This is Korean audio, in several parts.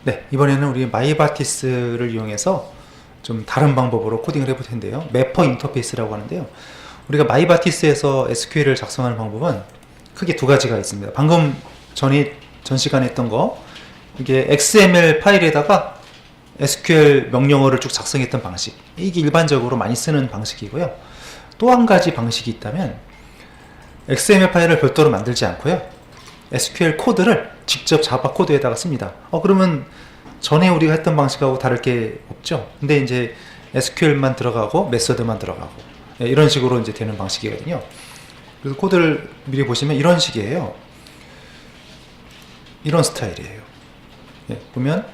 네, 이번에는 우리 마이바티스를 이용해서 좀 다른 방법으로 코딩을 해볼 텐데요. 매퍼 인터페이스라고 하는데요. 우리가 마이바티스에서 SQL을 작성하는 방법은 크게 두 가지가 있습니다. 방금 전 시간에 했던 거, 이게 XML 파일에다가 SQL 명령어를 쭉 작성했던 방식, 이게 일반적으로 많이 쓰는 방식이고요. 또 한 가지 방식이 있다면 XML 파일을 별도로 만들지 않고요, SQL 코드를 직접 자바 코드에다가 씁니다. 그러면 전에 우리가 했던 방식하고 다를 게 없죠. 근데 이제 SQL만 들어가고 메서드만 들어가고 이런 식으로 이제 되는 방식이거든요. 그래서 코드를 미리 보시면 이런 식이에요. 이런 스타일이에요. 보면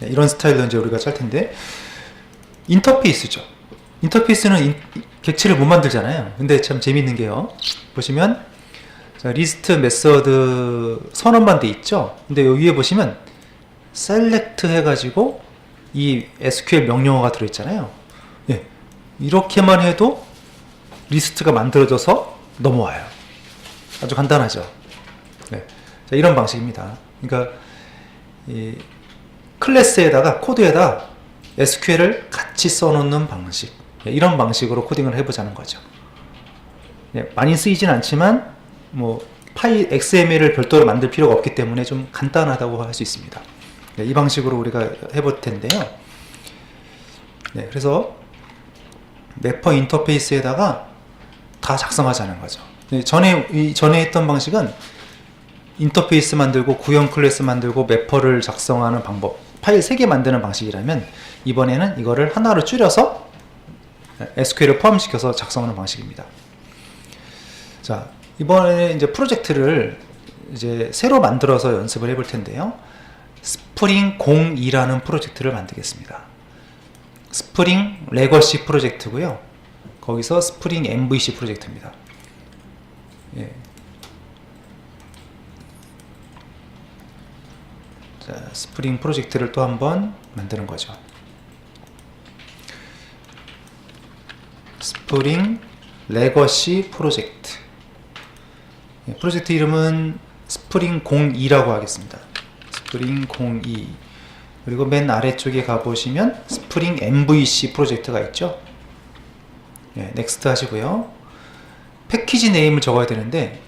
이런 스타일로 이제 우리가 짤 텐데, 인터페이스죠. 인터페이스는 객체를 못 만들잖아요. 근데 참 재밌는 게요, 보시면 리스트 메서드 선언만 돼 있죠. 근데 여기 위에 보시면 셀렉트 해가지고 이 SQL 명령어가 들어있잖아요. 이렇게만 해도 리스트가 만들어져서 넘어와요. 아주 간단하죠. 자, 이런 방식입니다. 그러니까 이 클래스에다가 코드에다 SQL을 같이 써놓는 방식, 이런 방식으로 코딩을 해보자는 거죠. 많이 쓰이진 않지만 뭐 파일 XML을 별도로 만들 필요가 없기 때문에 좀 간단하다고 할 수 있습니다. 이 방식으로 우리가 해볼 텐데요. 그래서 매퍼 인터페이스에다가 다 작성하자는 거죠. 전에 했던 방식은 인터페이스 만들고 구형 클래스 만들고 매퍼를 작성하는 방법, 파일 3개 만드는 방식이라면, 이번에는 이거를 하나로 줄여서 SQL을 포함시켜서 작성하는 방식입니다. 자, 이번에 이제 프로젝트를 이제 새로 만들어서 연습을 해볼 텐데요. 스프링 02라는 프로젝트를 만들겠습니다. 스프링 레거시 프로젝트고요. 거기서 스프링 MVC 프로젝트입니다. 자, 스프링 프로젝트를 또 한번 만드는 거죠. 스프링 레거시 프로젝트. 프로젝트 이름은 스프링 02라고 하겠습니다. 스프링 02. 그리고 맨 아래쪽에 가보시면 스프링 MVC 프로젝트가 있죠. 넥스트 하시고요. 패키지 네임을 적어야 되는데,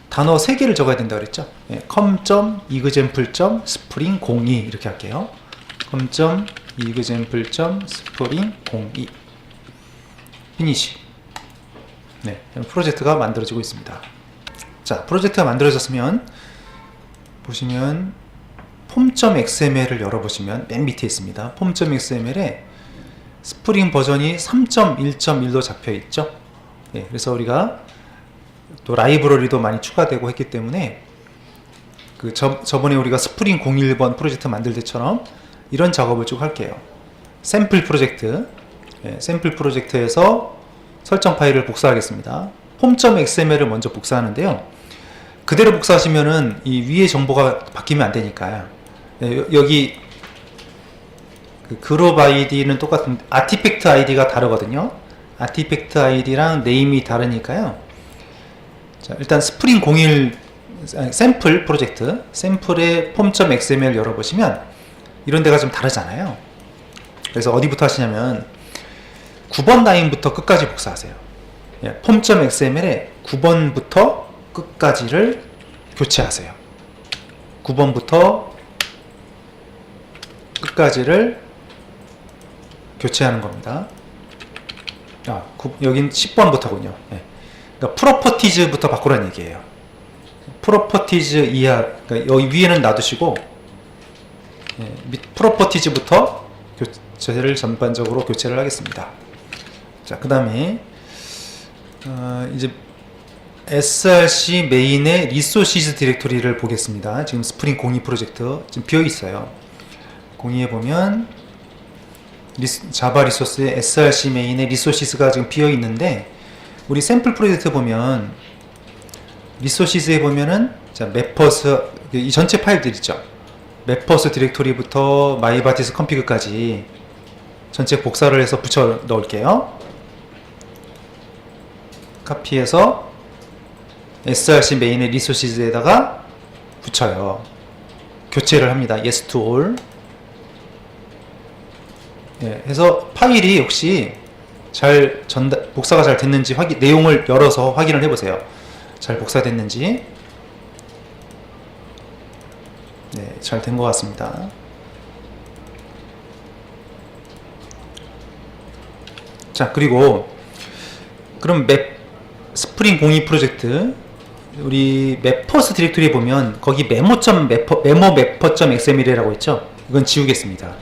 단어 3개를 적어야 된다고 그랬죠. com.example.spring02 이렇게 할게요. com.example.spring02 피니시. 프로젝트가 만들어지고 있습니다. 자, 프로젝트가 만들어졌으면 보시면 폼.xml을 열어보시면 맨 밑에 있습니다. 폼.xml에 스프링 버전이 3.1.1로 잡혀 있죠. 그래서 우리가 또 라이브러리도 많이 추가되고 했기 때문에 저번에 우리가 스프링 01번 프로젝트 만들 때처럼 이런 작업을 쭉 할게요. 샘플 프로젝트, 샘플 프로젝트에서 설정 파일을 복사하겠습니다. 폼.xml을 먼저 복사하는데요. 그대로 복사하시면은 이 위에 정보가 바뀌면 안 되니까요. 여기 그룹 아이디는 똑같은 아티팩트 아이디가 다르거든요. 아티팩트 아이디랑 네임이 다르니까요. 자, 일단 스프링 01 샘플 프로젝트, 샘플의 폼.xml 열어보시면 이런 데가 좀 다르잖아요. 그래서 어디부터 하시냐면 9번 라인부터 끝까지 복사하세요. 폼.xml에 9번부터 끝까지를 교체하세요. 9번부터 끝까지를 교체하는 겁니다. 여긴 10번부터군요. 그러니까 프로퍼티즈부터 바꾸라는 얘기예요. 프로퍼티즈 이하, 그러니까 여기 위에는 놔두시고 프로퍼티즈부터 교체를 전반적으로 교체를 하겠습니다. 자, 그 다음에 이제 src 메인의 리소시즈 디렉토리를 보겠습니다. 지금 스프링 02 프로젝트 지금 비어 있어요. 02에 보면 자바 리소스의 src 메인의 리소시즈가 지금 비어 있는데, 우리 샘플 프로젝트 보면 리소시즈에 보면은 자, 매퍼스, 이 전체 파일들 있죠. 매퍼스 디렉토리부터 마이바티스 컴피그까지 전체 복사를 해서 붙여 넣을게요. 카피해서 src 메인의 리소시즈에다가 붙여요. 교체를 합니다. yes to all. 예, 해서 파일이 혹시 잘 복사가 잘 됐는지 내용을 열어서 확인을 해보세요. 잘 복사됐는지. 네, 잘 된 것 같습니다. 자, 그리고 그럼 스프링 02 프로젝트 우리 매퍼스 디렉토리에 보면 거기 메모 매퍼.xml이라고 있죠. 이건 지우겠습니다.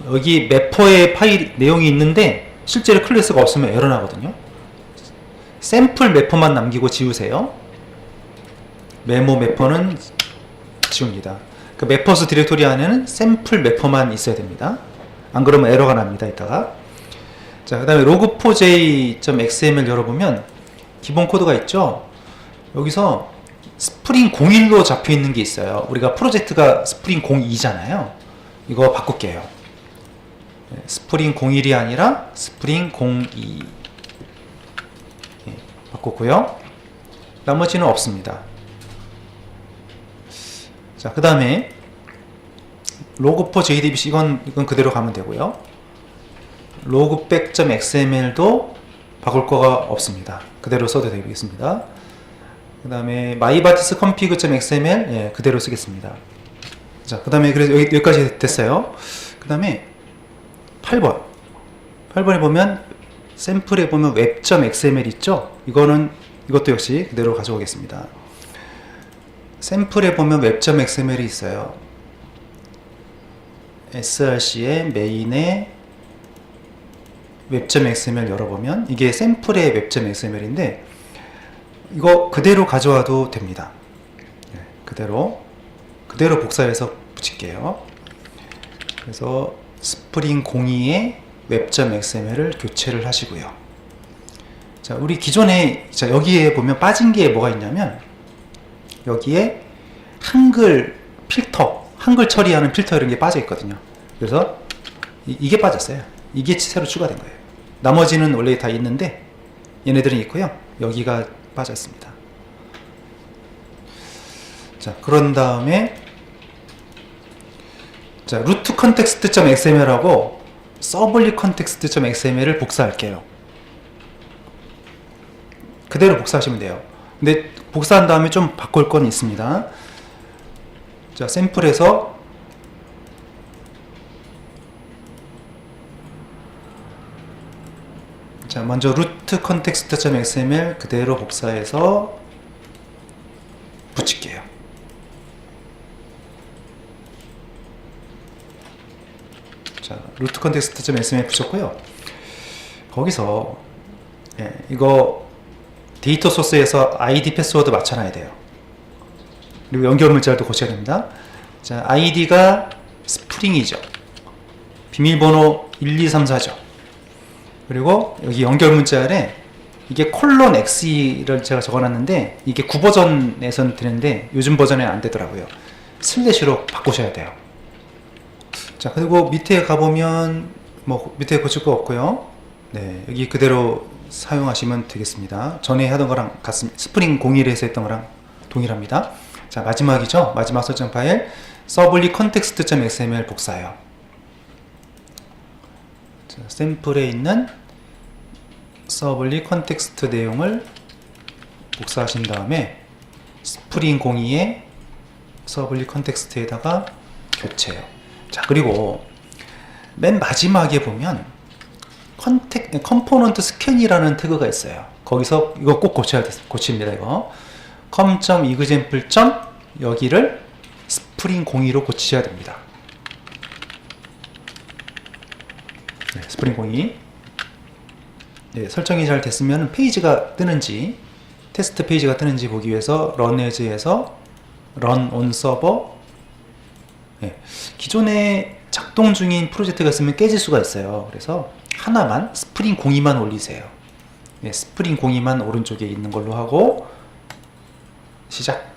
여기 매퍼의 파일 내용이 있는데 실제로 클래스가 없으면 에러 나거든요. 샘플 매퍼만 남기고 지우세요. 메모 매퍼는 지웁니다. 그 매퍼스 디렉토리 안에는 샘플 매퍼만 있어야 됩니다. 안 그러면 에러가 납니다. 이따가. 자, 그 다음에 log4j.xml 열어보면 기본 코드가 있죠. 여기서 스프링 01로 잡혀 있는 게 있어요. 우리가 프로젝트가 스프링 02잖아요. 이거 바꿀게요. 스프링 01이 아니라 스프링 02. 예, 바꿨고요. 나머지는 없습니다. 자, 그 다음에 log4jdbc 이건 그대로 가면 되고요. logback.xml도 바꿀 거가 없습니다. 그대로 써도 되겠습니다. 그 다음에 mybartisconfig.xml 예, 그대로 쓰겠습니다. 자, 그 다음에 그래서 여기까지 됐어요. 그 다음에 8번에 보면 샘플에 보면 web.xml 있죠. 이것도 역시 그대로 가져오겠습니다. 샘플에 보면 web.xml이 있어요. src의 메인에 web.xml 열어보면 이게 샘플의 web.xml인데 이거 그대로 가져와도 됩니다. 네, 그대로 복사해서 붙일게요. 그래서 스프링 02에 web.xml을 교체를 하시고요. 자, 우리 기존에 여기에 보면 빠진 게 뭐가 있냐면 여기에 한글 필터, 한글 처리하는 필터 이런 게 빠져 있거든요. 그래서 이게 빠졌어요. 이게 새로 추가된 거예요. 나머지는 원래 다 있는데 얘네들은 있고요. 여기가 빠졌습니다. 자, 그런 다음에 자, root context.xml하고 서블리 context.xml을 복사할게요. 그대로 복사하시면 돼요. 근데 복사한 다음에 좀 바꿀 건 있습니다. 자, 샘플에서 자, 먼저 root context.xml 그대로 복사해서 붙일게요. 자, root context.xml 붙였고요. 거기서 예, 이거 데이터 소스에서 ID 패스워드 맞춰놔야 돼요. 그리고 연결 문자도 고쳐야 됩니다. 자, ID가 스프링이죠. 비밀번호 1234죠. 그리고 여기 연결 문자에 이게 콜론 XE를 제가 적어놨는데 이게 9버전에선 되는데 요즘 버전에 안 되더라고요. 슬래시로 바꾸셔야 돼요. 자, 그리고 밑에 가보면 뭐 밑에 고칠 거 없고요. 네, 여기 그대로 사용하시면 되겠습니다. 전에 하던 거랑 같습니다. 스프링 01에서 했던 거랑 동일합니다. 자, 마지막이죠. 마지막 설정 파일 서블리 context.xml 복사해요. 자, 샘플에 있는 서블리 컨텍스트 내용을 복사하신 다음에 스프링 02에 서블리 컨텍스트에다가 교체해요. 자, 그리고 맨 마지막에 보면 컴포넌트 스캔이라는 태그가 있어요. 거기서 이거 꼭 고칩니다. 이거 com.example. 여기를 스프링 02로 고치셔야 됩니다. 네, 스프링 02. 네, 설정이 잘 됐으면 페이지가 뜨는지 테스트 페이지가 뜨는지 보기 위해서 run as에서 run on server. 네, 기존에 작동 중인 프로젝트가 있으면 깨질 수가 있어요. 그래서 하나만 스프링 02만 올리세요. 네, 스프링 02만 오른쪽에 있는 걸로 하고 시작.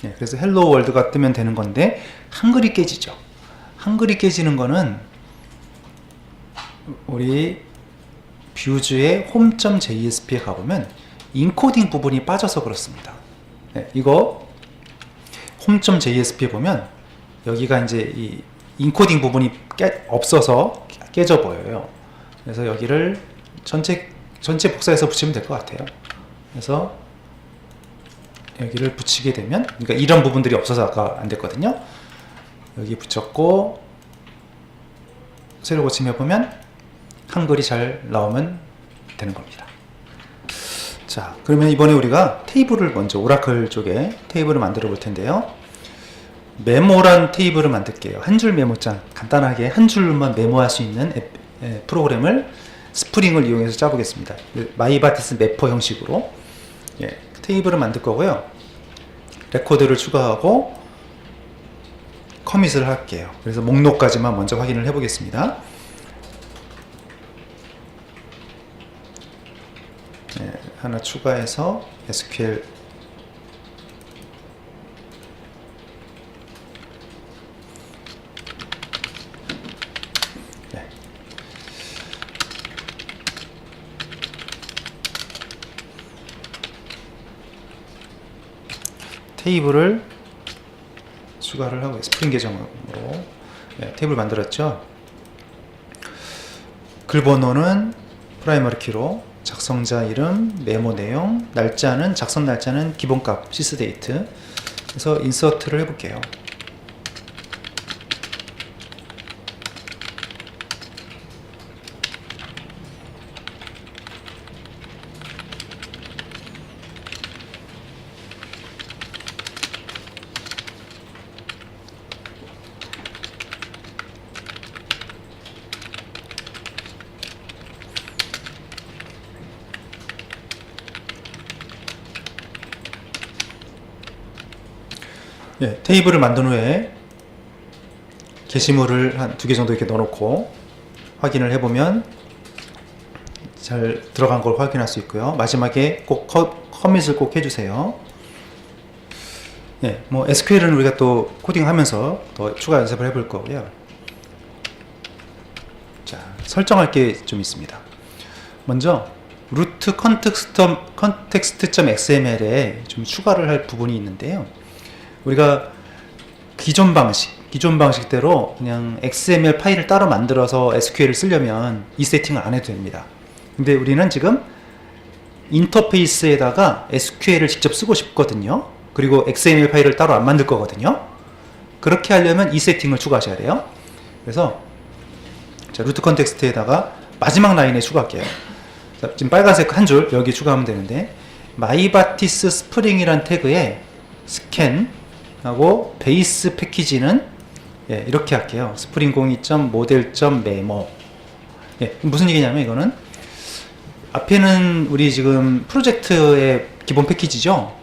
네, 그래서 헬로 월드가 뜨면 되는 건데 한글이 깨지죠. 한글이 깨지는 거는 우리 뷰즈의 home.jsp에 가보면 인코딩 부분이 빠져서 그렇습니다. 네, 이거 home.jsp에 보면 여기가 이제 이 인코딩 부분이 없어서 깨져 보여요. 그래서 여기를 전체 복사해서 붙이면 될 것 같아요. 그래서 여기를 붙이게 되면, 그러니까 이런 부분들이 없어서 아까 안 됐거든요. 여기 붙였고 새로 고침해 보면 한글이 잘 나오면 되는 겁니다. 자, 그러면 이번에 우리가 테이블을 먼저, 오라클 쪽에 테이블을 만들어 볼 텐데요. 메모란 테이블을 만들게요. 한 줄 메모장, 간단하게 한 줄만 메모할 수 있는 프로그램을 스프링을 이용해서 짜보겠습니다. 마이바티스 매퍼 형식으로 테이블을 만들 거고요. 레코드를 추가하고 커밋을 할게요. 그래서 목록까지만 먼저 확인을 해 보겠습니다. 하나 추가해서 SQL 테이블을 추가를 하고 스프링 계정으로 테이블 만들었죠. 글 번호는 프라이머리 키로, 작성자 이름, 메모 내용, 날짜는 작성 날짜는 기본값 시스데이트. 그래서 인서트를 해볼게요. 테이블을 만든 후에 게시물을 한 2개 정도 이렇게 넣어놓고 확인을 해보면 잘 들어간 걸 확인할 수 있고요. 마지막에 꼭 커밋을 꼭 해주세요. 뭐 SQL은 우리가 또 코딩하면서 더 추가 연습을 해볼 거고요. 자, 설정할 게 좀 있습니다. 먼저 루트 컨텍스트.xml에 좀 추가를 할 부분이 있는데요. 우리가 기존 방식대로 그냥 XML 파일을 따로 만들어서 SQL을 쓰려면 이 세팅을 안 해도 됩니다. 근데 우리는 지금 인터페이스에다가 SQL을 직접 쓰고 싶거든요. 그리고 XML 파일을 따로 안 만들 거거든요. 그렇게 하려면 이 세팅을 추가하셔야 돼요. 그래서 자, 루트 컨텍스트에다가 마지막 라인에 추가할게요. 자, 지금 빨간색 한 줄 여기 추가하면 되는데, 마이바티스 스프링이란 태그에 스캔 하고 베이스 패키지는 이렇게 할게요. 스프링 02.model.memo. 무슨 얘기냐면, 이거는 앞에는 우리 지금 프로젝트의 기본 패키지죠.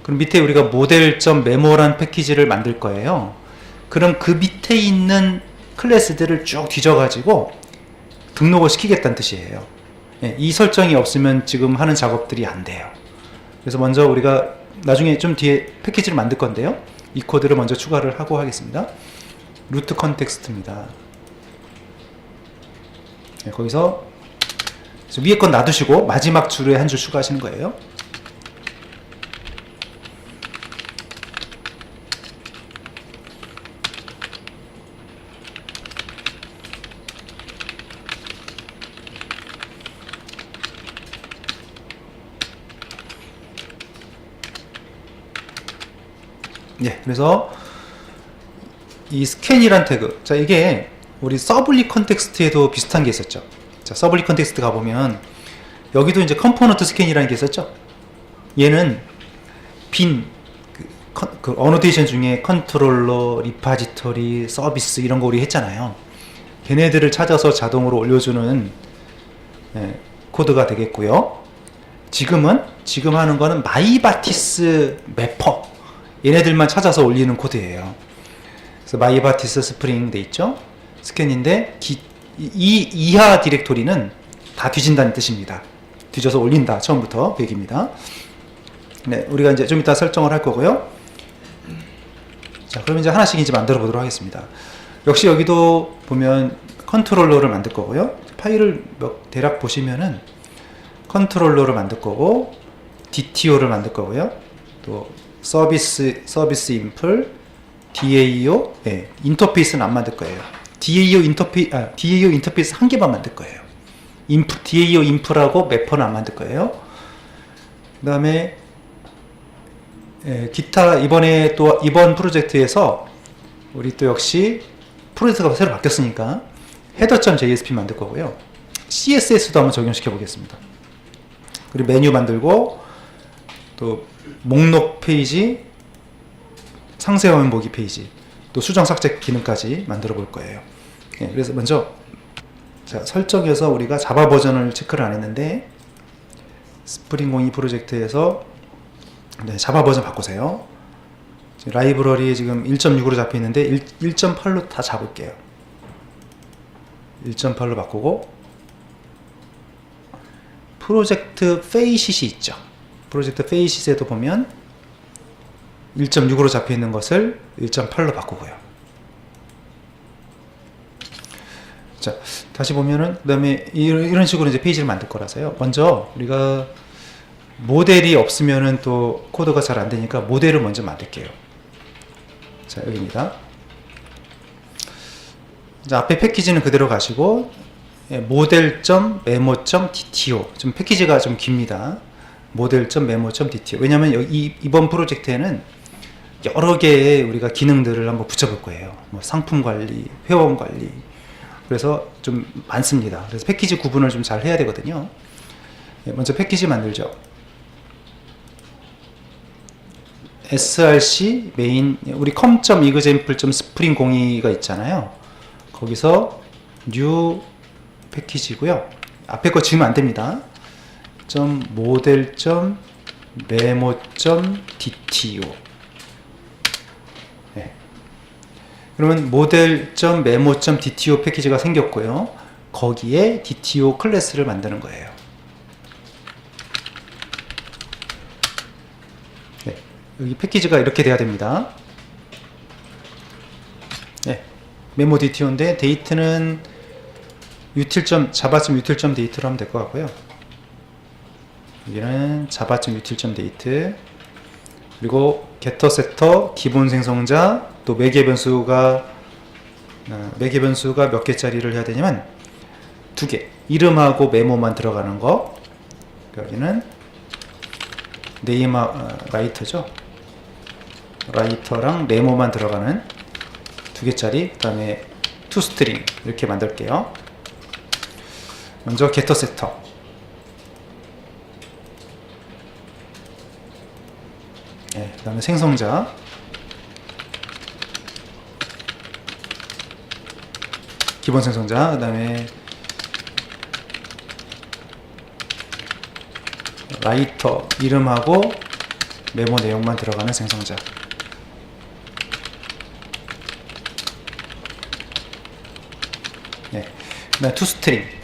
그럼 밑에 우리가 model.memo란 패키지를 만들 거예요. 그럼 그 밑에 있는 클래스들을 쭉 뒤져가지고 등록을 시키겠다는 뜻이에요. 이 설정이 없으면 지금 하는 작업들이 안 돼요. 그래서 먼저 우리가 나중에 좀 뒤에 패키지를 만들 건데요. 이 코드를 먼저 추가를 하고 하겠습니다. 루트 컨텍스트입니다. 거기서 위에 건 놔두시고 마지막 줄에 한 줄 추가하시는 거예요. 그래서 이 스캔이란 태그, 자, 이게 우리 서블리 컨텍스트에도 비슷한 게 있었죠. 자, 서블리 컨텍스트 가보면 여기도 이제 컴포넌트 스캔이라는 게 있었죠. 얘는 빈 그 어노테이션 중에 컨트롤러, 리파지터리, 서비스 이런 거 우리 했잖아요. 걔네들을 찾아서 자동으로 올려주는 코드가 되겠고요. 지금 하는 거는 마이바티스 매퍼, 얘네들만 찾아서 올리는 코드예요. 그래서 마이바티스 스프링 돼 있죠. 스캔인데 이 이하 디렉토리는 다 뒤진다는 뜻입니다. 뒤져서 올린다. 처음부터 그 얘기입니다. 우리가 이제 좀 이따 설정을 할 거고요. 자, 그럼 이제 하나씩 이제 만들어 보도록 하겠습니다. 역시 여기도 보면 컨트롤러를 만들 거고요. 파일을 대략 보시면은 컨트롤러를 만들 거고 DTO를 만들 거고요. 또 서비스 인플, DAO, 예, 인터페이스는 안 만들 거예요. DAO 인터페이스 한 개만 만들 거예요. DAO 인프라고 매퍼는 안 만들 거예요. 그 다음에 기타 이번 프로젝트에서 우리 또 역시 프로젝트가 새로 바뀌었으니까 header.jsp 만들 거고요. CSS도 한번 적용시켜 보겠습니다. 그리고 메뉴 만들고 또 목록 페이지, 상세 화면 보기 페이지, 또 수정 삭제 기능까지 만들어 볼 거예요. 그래서 먼저 자, 설정에서 우리가 자바 버전을 체크를 안 했는데 스프링 02 프로젝트에서 자바 버전 바꾸세요. 라이브러리에 지금 1.6으로 잡혀 있는데 1.8로 다 잡을게요. 1.8로 바꾸고 프로젝트 페이시시 있죠. 프로젝트 페이시스에도 보면 1.6으로 잡혀 있는 것을 1.8로 바꾸고요. 자, 다시 보면은 그다음에 이런 식으로 이제 페이지를 만들 거라서요. 먼저 우리가 모델이 없으면은 또 코드가 잘 안 되니까 모델을 먼저 만들게요. 자, 여기입니다. 자, 앞에 패키지는 그대로 가시고 모델.memo.dto 좀 패키지가 좀 깁니다. 모델.memo.dto 왜냐하면 이번 프로젝트에는 여러 개의 우리가 기능들을 한번 붙여볼 거예요. 뭐 상품 관리, 회원 관리. 그래서 좀 많습니다. 그래서 패키지 구분을 좀 잘 해야 되거든요. 먼저 패키지 만들죠. src 메인 우리 com.example.spring02가 있잖아요. 거기서 new 패키지고요. 앞에 거 지우면 안 됩니다. model.memo.dto 네. 그러면 model.memo.dto 패키지가 생겼고요. 거기에 dto 클래스를 만드는 거예요. 네. 여기 패키지가 이렇게 돼야 됩니다. 네. 메모 dto인데 데이트는 java.util.date로 하면 될 것 같고요. 여기는 java.util.date 그리고 getter, setter, 기본 생성자 또 매개 변수가 몇 개짜리를 해야 되냐면 2개 이름하고 메모만 들어가는 거 여기는 라이터죠. 라이터랑 메모만 들어가는 2개짜리 그 다음에 toString 이렇게 만들게요. 먼저 getter, setter 네, 그 다음에 생성자 기본 생성자 그 다음에 라이터 이름하고 메모 내용만 들어가는 생성자 네, 그 다음에 toString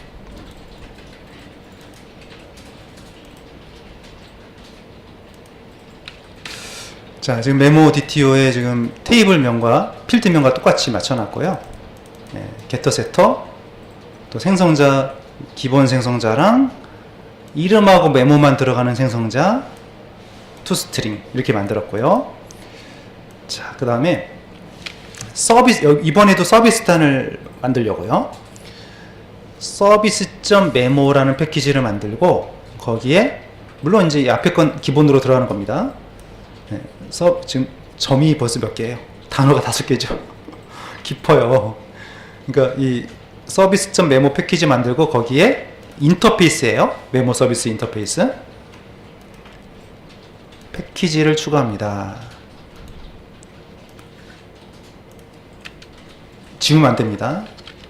자, 지금 메모 DTO에 지금 테이블명과 필드명과 똑같이 맞춰놨고요. 네, getter, setter, 또 생성자, 기본 생성자랑 이름하고 메모만 들어가는 생성자, toString 이렇게 만들었고요. 자, 그 다음에 이번에도 서비스단을 만들려고요. service.memo라는 패키지를 만들고 거기에 물론 이제 앞에 건 기본으로 들어가는 겁니다. 네, 지금 점이 벌써 몇 개예요? 단어가 5개죠. 깊어요. 그러니까 이 서비스.메모 패키지 만들고 거기에 인터페이스예요. 메모 서비스 인터페이스 패키지를 추가합니다. 지우면 안 됩니다.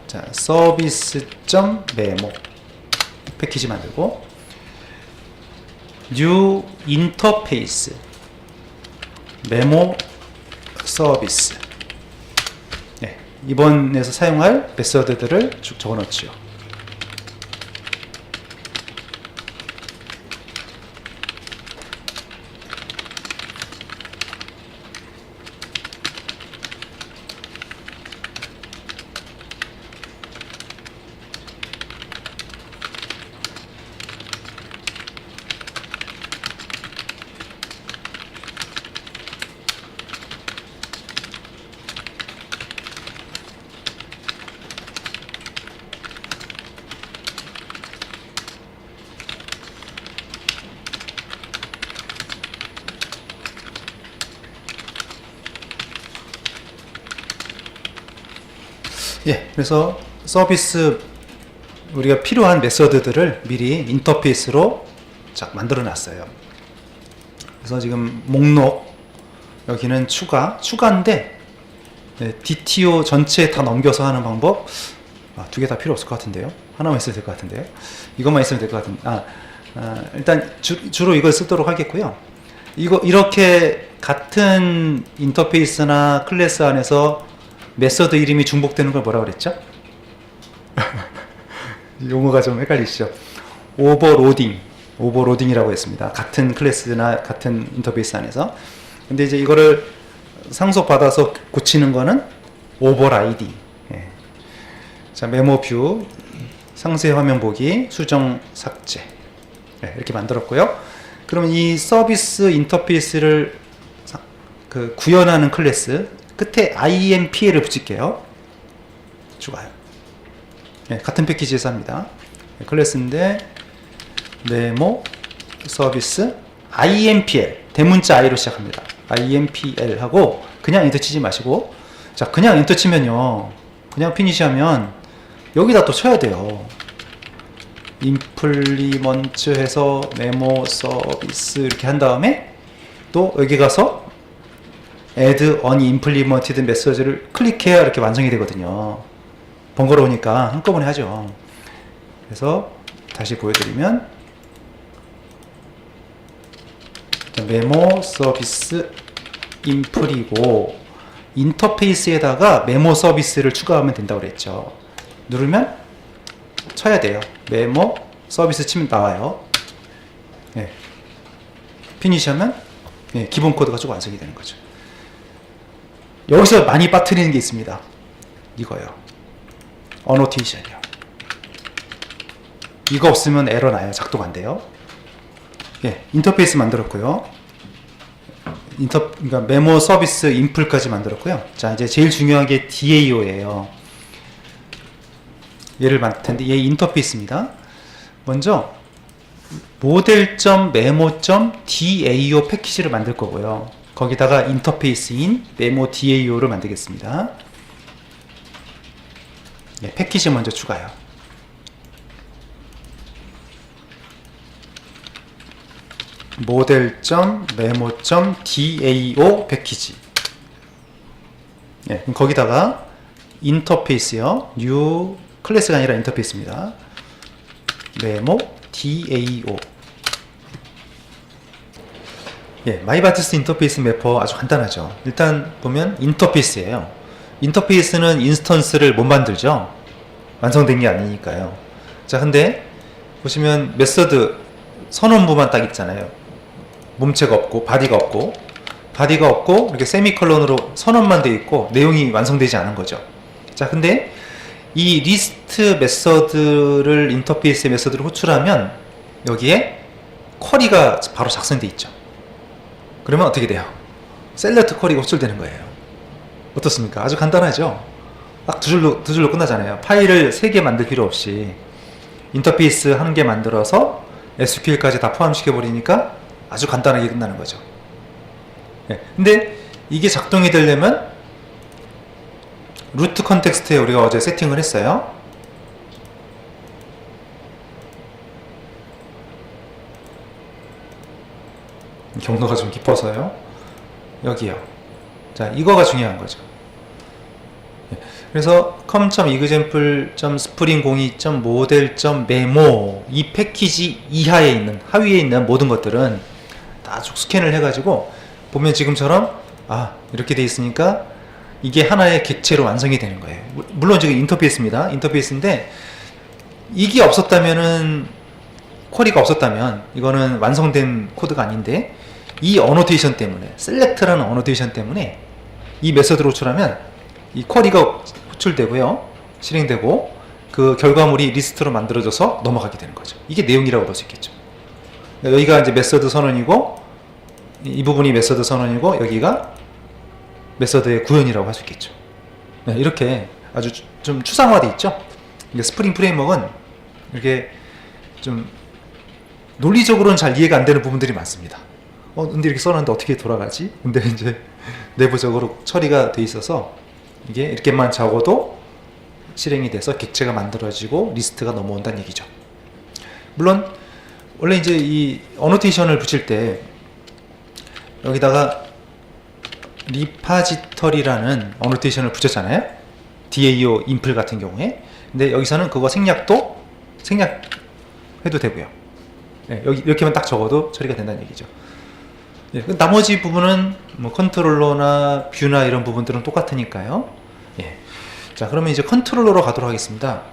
자, 서비스.메모 패키지 만들고 new 인터페이스 메모 서비스 네, 이번에서 사용할 메서드들을 쭉 적어 넣죠. 예, 그래서 서비스 우리가 필요한 메서드들을 미리 인터페이스로 만들어 놨어요. 그래서 지금 목록 여기는 추가인데 DTO 전체 다 넘겨서 하는 방법 두 개 다 필요 없을 것 같은데요. 하나만 있어도 될 것 같은데요. 이것만 있으면 될 것 같은데 일단 주로 이걸 쓰도록 하겠고요. 이렇게 같은 인터페이스나 클래스 안에서 메서드 이름이 중복되는 걸 뭐라고 그랬죠? 용어가 좀 헷갈리시죠? 오버로딩이라고 했습니다. 같은 클래스나 같은 인터페이스 안에서. 근데 이제 이거를 상속받아서 고치는 거는 오버라이딩. 예. 자, 메모 뷰, 상세 화면 보기, 수정 삭제. 예, 이렇게 만들었고요. 그러면 이 서비스 인터페이스를 구현하는 클래스 끝에 IMPL을 붙일게요. 추가요. 네, 같은 패키지에서 합니다. 네, 클래스인데 메모 서비스 IMPL 대문자 I로 시작합니다. IMPL 하고 그냥 엔터 치지 마시고, 자, 그냥 엔터 치면요, 그냥 피니시 하면 여기다 또 쳐야 돼요. 임플리먼트 해서 메모 서비스 이렇게 한 다음에 또 여기 가서 add unimplemented message를 클릭해야 이렇게 완성이 되거든요. 번거로우니까 한꺼번에 하죠. 그래서 다시 보여드리면 메모 서비스 임플이고 인터페이스에다가 메모 서비스를 추가하면 된다고 그랬죠. 누르면 쳐야 돼요. 메모 서비스 치면 나와요. 네. 피니시 하면 네, 기본 코드가 쭉 완성이 되는 거죠. 여기서 많이 빠뜨리는 게 있습니다. 이거요. 어노테이션이요. 이거 없으면 에러 나요. 작동 안 돼요. 예, 인터페이스 만들었고요. 그러니까 메모 서비스 인플까지 만들었고요. 자, 이제 제일 중요한 게 DAO예요. 얘를 만들 텐데 얘 인터페이스입니다. 먼저 model.memo.dao 패키지를 만들 거고요. 거기다가 인터페이스인 메모 DAO를 만들겠습니다. 네, 패키지 먼저 추가요. model.memo.dao 패키지. 네, 그럼 거기다가 인터페이스요. new 클래스가 아니라 인터페이스입니다. 메모 DAO. 예, 마이바티스 인터페이스 매퍼 아주 간단하죠. 일단 보면 인터페이스예요. 인터페이스는 인스턴스를 못 만들죠. 완성된 게 아니니까요. 자, 근데 보시면 메서드 선언부만 딱 있잖아요. 몸체가 없고 바디가 없고 이렇게 세미컬론으로 선언만 돼 있고 내용이 완성되지 않은 거죠. 자, 근데 이 리스트 메서드를 인터페이스 메서드를 호출하면 여기에 쿼리가 바로 작성돼 있죠. 그러면 어떻게 돼요? 셀렉트 쿼리가 호출되는 거예요. 어떻습니까? 아주 간단하죠? 딱 두 줄로 끝나잖아요. 파일을 3개 만들 필요 없이 인터페이스 1개 만들어서 SQL까지 다 포함시켜 버리니까 아주 간단하게 끝나는 거죠. 네. 근데 이게 작동이 되려면 루트 컨텍스트에 우리가 어제 세팅을 했어요. 경로가 좀 깊어서요. 여기요. 자, 이거가 중요한 거죠. 그래서 com.example.spring02.model.memo 이 패키지 이하에 있는, 하위에 있는 모든 것들은 다 쭉 스캔을 해가지고 보면 지금처럼 이렇게 돼 있으니까 이게 하나의 객체로 완성이 되는 거예요. 물론 지금 인터페이스입니다. 인터페이스인데 이게 없었다면은, 쿼리가 없었다면 이거는 완성된 코드가 아닌데 이 어노테이션 때문에, 셀렉트라는 어노테이션 때문에 이 메서드로 호출하면 이 쿼리가 호출되고요, 실행되고 그 결과물이 리스트로 만들어져서 넘어가게 되는 거죠. 이게 내용이라고 볼 수 있겠죠. 여기가 이제 메서드 선언이고, 이 부분이 메서드 선언이고, 여기가 메서드의 구현이라고 할 수 있겠죠. 네, 이렇게 아주 좀 추상화되어 있죠. 스프링 프레임워크는 이렇게 좀 논리적으로는 잘 이해가 안 되는 부분들이 많습니다. 근데 이렇게 써놨는데 어떻게 돌아가지? 근데 이제 내부적으로 처리가 돼 있어서 이게 이렇게만 적어도 실행이 돼서 객체가 만들어지고 리스트가 넘어온다는 얘기죠. 물론 원래 이제 이 어노테이션을 붙일 때 여기다가 리파지털이라는 어노테이션을 붙였잖아요. DAO 인플 같은 경우에. 근데 여기서는 그거 생략해도 되고요. 네, 여기 이렇게만 딱 적어도 처리가 된다는 얘기죠. 네, 나머지 부분은 뭐 컨트롤러나 뷰나 이런 부분들은 똑같으니까요. 예. 자, 그러면 이제 컨트롤러로 가도록 하겠습니다.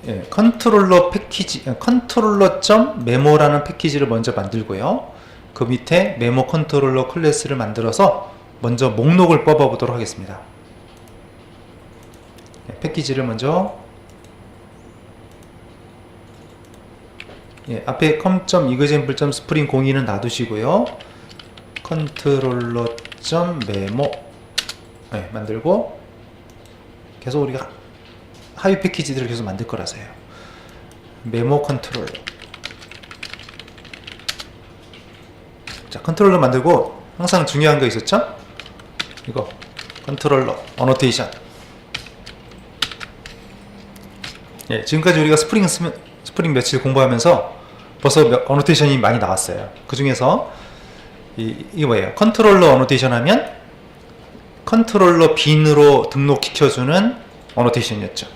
예, 컨트롤러 패키지, 컨트롤러.메모라는 패키지를 먼저 만들고요. 그 밑에 메모 컨트롤러 클래스를 만들어서 먼저 목록을 뽑아 보도록 하겠습니다. 예, 패키지를 먼저 예, 앞에 com.example.spring02는 놔두시고요. 컨트롤러.메모 예, 만들고 계속 우리가 하위 패키지들을 계속 만들 거라서요. 메모 컨트롤러. 자, 컨트롤러 만들고 항상 중요한 거 있었죠? 이거 컨트롤러 어노테이션. 예, 지금까지 우리가 스프링 며칠 공부하면서 벌써 어노테이션이 많이 나왔어요. 그 중에서 이게 뭐예요? 컨트롤러 어노테이션 하면 컨트롤러 빈으로 등록시켜주는 어노테이션이었죠.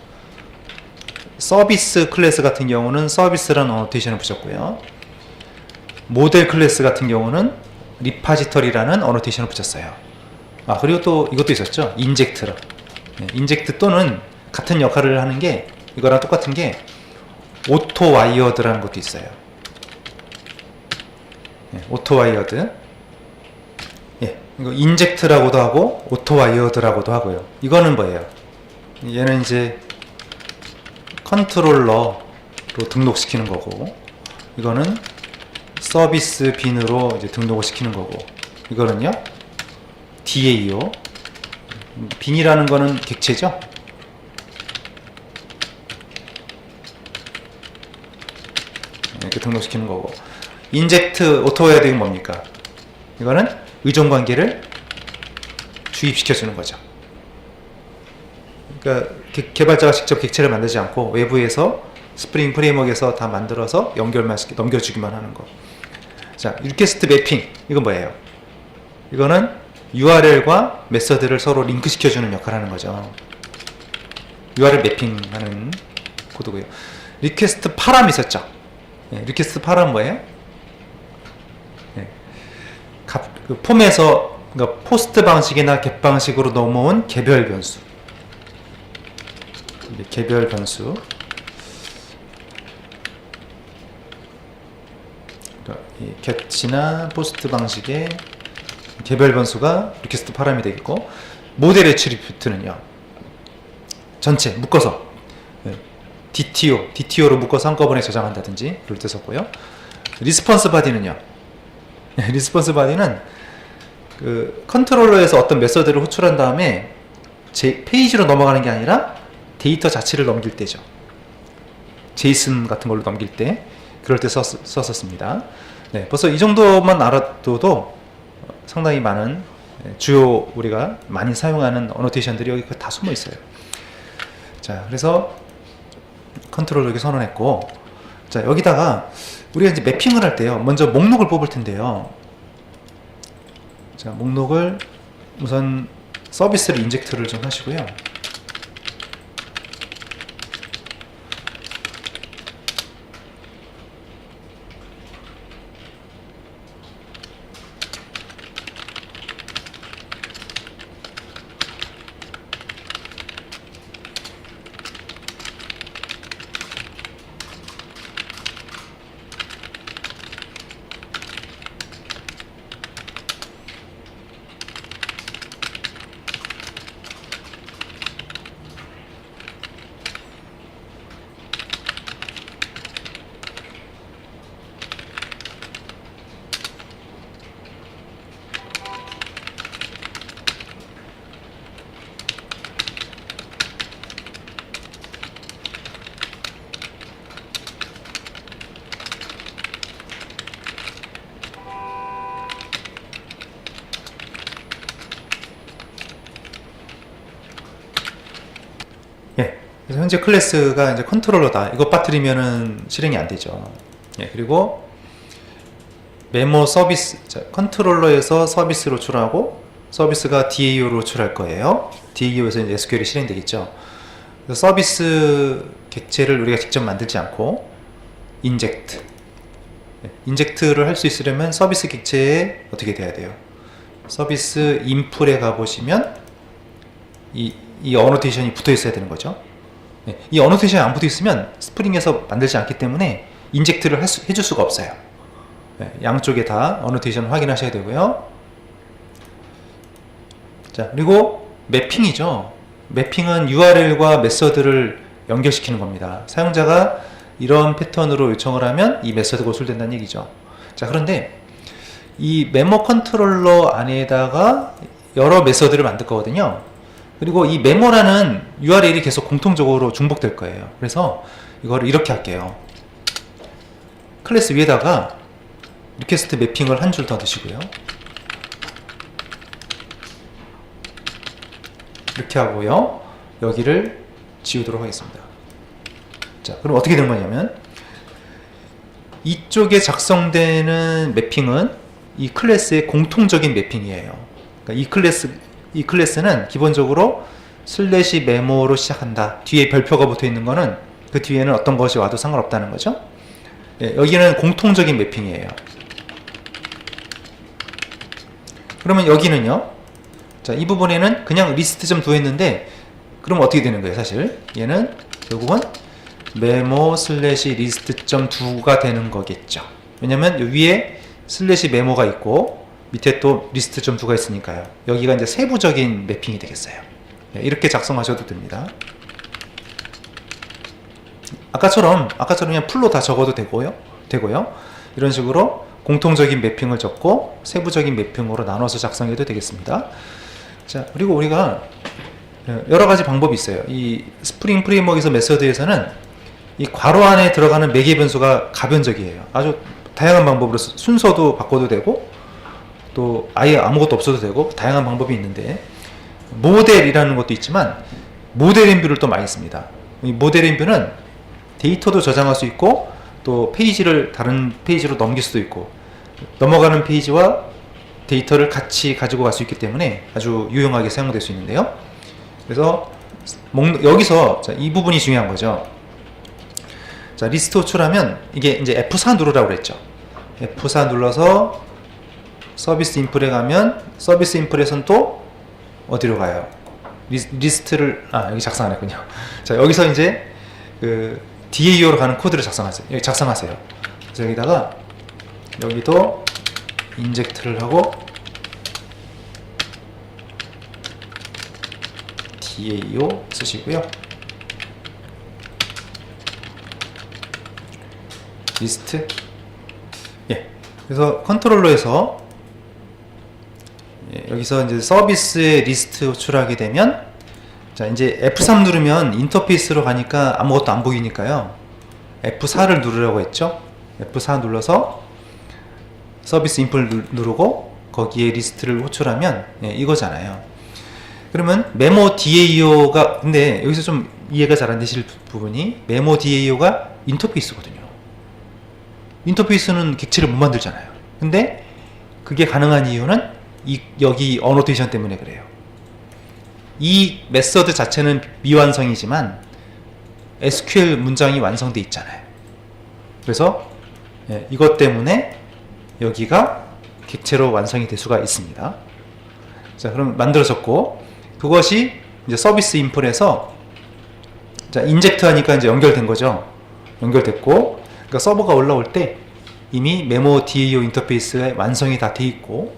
서비스 클래스 같은 경우는 서비스라는 어노테이션을 붙였고요. 모델 클래스 같은 경우는 리파지털이라는 어노테이션을 붙였어요. 아, 그리고 또 이것도 있었죠. 인젝트로. 네, 인젝트 또는 같은 역할을 하는 게 이거랑 똑같은 게 오토 와이어드라는 것도 있어요. 네, 오토 와이어드. 예, 이거 인젝트라고도 하고 오토 와이어드라고도 하고요. 이거는 뭐예요? 얘는 이제 컨트롤러로 등록시키는 거고, 이거는 서비스 빈으로 이제 등록을 시키는 거고, 이거는요 DAO. 빈이라는 거는 객체죠. 이렇게 등록시키는 거고, 인젝트 오토웨어딩은 뭡니까? 이거는 의존 관계를 주입시켜 주는 거죠. 그러니까 개발자가 직접 객체를 만들지 않고 외부에서 스프링 프레임워크에서 다 만들어서 넘겨주기만 하는 거. 자, 리퀘스트 매핑. 이건 뭐예요? 이거는 URL과 메서드를 서로 링크 시켜주는 역할을 하는 거죠. URL 매핑하는 코드고요. 리퀘스트 파람 있었죠. 네, 리퀘스트 파람 뭐예요? 네, 그 폼에서 그러니까 포스트 방식이나 get 방식으로 넘어온 개별 변수. 개별 변수. get이나 포스트 방식의 개별 변수가 리퀘스트 파람이 되겠고, 모델 애트리뷰트는요 전체 묶어서 DTO로 묶어서 한꺼번에 저장한다든지 그럴 때 썼고요. 리스폰스 바디는요, 리스폰스 바디는 그 컨트롤러에서 어떤 메서드를 호출한 다음에 제 페이지로 넘어가는 게 아니라 데이터 자체를 넘길 때죠. 제이슨 같은 걸로 넘길 때, 그럴 때 썼었습니다. 네, 벌써 이 정도만 알아둬도 상당히 많은 주요 우리가 많이 사용하는 어노테이션들이 여기 다 숨어 있어요. 자, 그래서 컨트롤러 여기 선언했고, 자, 여기다가 우리가 이제 매핑을 할 때요, 먼저 목록을 뽑을 텐데요. 자, 목록을 우선 서비스를 인젝트를 좀 하시고요. 그래서 현재 클래스가 이제 컨트롤러다. 이거 빠뜨리면은 실행이 안 되죠. 예, 그리고 메모 서비스, 자, 컨트롤러에서 서비스로 호출하고 서비스가 DAO로 호출할 거예요. DAO에서 이제 SQL이 실행되겠죠. 그래서 서비스 객체를 우리가 직접 만들지 않고 인젝트, 인젝트를 할 수 있으려면 서비스 객체에 어떻게 돼야 돼요? 서비스 인풀에 가보시면 이 어노테이션이 붙어 있어야 되는 거죠. 이 어노테이션이 안 붙어 있으면 스프링에서 만들지 않기 때문에 인젝트를 해줄 수가 없어요. 양쪽에 다 어노테이션 확인하셔야 되고요. 자, 그리고 매핑이죠. 매핑은 URL과 메서드를 연결시키는 겁니다. 사용자가 이런 패턴으로 요청을 하면 이 메서드가 호출된다는 얘기죠. 자, 그런데 이 메모 컨트롤러 안에다가 여러 메서드를 만들 거거든요. 그리고 이 메모라는 URL이 계속 공통적으로 중복될 거예요. 그래서 이거를 이렇게 할게요. 클래스 위에다가 리퀘스트 매핑을 한 줄 더 넣으시고요. 이렇게 하고요. 여기를 지우도록 하겠습니다. 자, 그럼 어떻게 된 거냐면 이쪽에 작성되는 매핑은 이 클래스의 공통적인 매핑이에요. 그러니까 이 클래스는 기본적으로 슬래시 메모로 시작한다. 뒤에 별표가 붙어 있는 거는 그 뒤에는 어떤 것이 와도 상관없다는 거죠. 예, 여기는 공통적인 매핑이에요. 그러면 여기는요. 자, 이 부분에는 그냥 리스트.도 했는데 그럼 어떻게 되는 거예요? 사실 얘는 결국은 메모 슬래시 리스트.do가 되는 거겠죠. 왜냐면 위에 슬래시 메모가 있고 밑에 또 리스트.do가 있으니까요. 여기가 이제 세부적인 매핑이 되겠어요. 네, 이렇게 작성하셔도 됩니다. 아까처럼 그냥 풀로 다 적어도 되고요. 이런 식으로 공통적인 매핑을 적고 세부적인 매핑으로 나눠서 작성해도 되겠습니다. 자, 그리고 우리가 여러 가지 방법이 있어요. 이 스프링 프레임워크에서 메서드에서는 이 괄호 안에 들어가는 매개 변수가 가변적이에요. 아주 다양한 방법으로 순서도 바꿔도 되고 또 아예 아무것도 없어도 되고 다양한 방법이 있는데 모델이라는 것도 있지만 모델인뷰를 또 많이 씁니다. 이 모델인뷰는 데이터도 저장할 수 있고 또 페이지를 다른 페이지로 넘길 수도 있고 넘어가는 페이지와 데이터를 같이 가지고 갈 수 있기 때문에 아주 유용하게 사용될 수 있는데요. 그래서 여기서 이 부분이 중요한 거죠. 자, 리스트 호출하면 이게 이제 F4 누르라고 그랬죠. F4 눌러서 서비스 인풀에 가면 서비스 인풀에서는 또 어디로 가요? 리스트를 여기 작성 안 했군요. 자, 여기서 이제 그 DAO로 가는 코드를 작성하세요. 여기 작성하세요. 그래서 여기다가 여기도 인젝트를 하고 DAO 쓰시고요. 리스트. 예. 그래서 컨트롤러에서 여기서 이제 서비스의 리스트 호출하게 되면 자, 이제 F3 누르면 인터페이스로 가니까 아무것도 안 보이니까요. F4를 누르라고 했죠. F4 눌러서 서비스 인풀 누르고 거기에 리스트를 호출하면 이거잖아요. 그러면 메모 DAO가 근데 여기서 좀 이해가 잘 안 되실 부분이 메모 DAO가 인터페이스거든요. 인터페이스는 객체를 못 만들잖아요. 근데 그게 가능한 이유는 여기 어노테이션 때문에 그래요. 이 메서드 자체는 미완성이지만 SQL 문장이 완성돼 있잖아요. 그래서 이것 때문에 여기가 객체로 완성이 될 수가 있습니다. 자, 그럼 만들어졌고 그것이 이제 서비스 인풀에서 자, 인젝트 하니까 이제 연결된 거죠. 연결됐고 그러니까 서버가 올라올 때 이미 메모 DAO 인터페이스의 완성이 다 돼 있고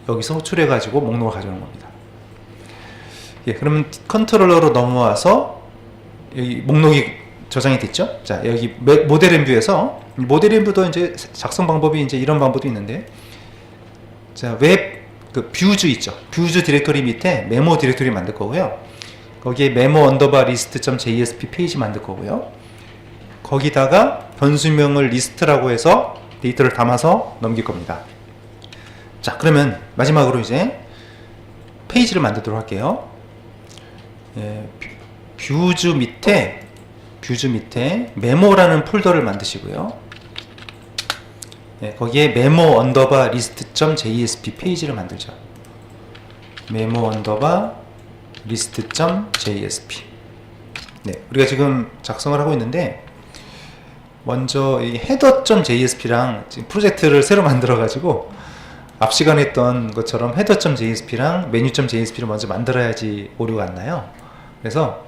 여기서 호출해 가지고 목록을 가져오는 겁니다. 예, 그러면 컨트롤러로 넘어와서 여기 목록이 저장이 됐죠. 자, 여기 모델엔뷰에서 모델엔뷰도 이제 작성 방법이 이제 이런 방법도 있는데 자, 그 뷰즈 있죠. 뷰즈 디렉토리 밑에 메모 디렉토리 만들 거고요. 거기에 메모 언더바 리스트.jsp 페이지 만들 거고요. 거기다가 변수명을 리스트라고 해서 데이터를 담아서 넘길 겁니다. 자, 그러면 마지막으로 이제 페이지를 만들도록 할게요. 뷰즈 밑에 메모라는 폴더를 만드시고요. 네, 거기에 메모 언더바 리스트.jsp 페이지를 만들죠. 메모 언더바 리스트.jsp. 네, 우리가 지금 작성을 하고 있는데, 먼저 이 header.jsp랑 지금 프로젝트를 새로 만들어 가지고 앞 시간에 했던 것처럼 header.jsp랑 menu.jsp를 먼저 만들어야지 오류가 안 나요. 그래서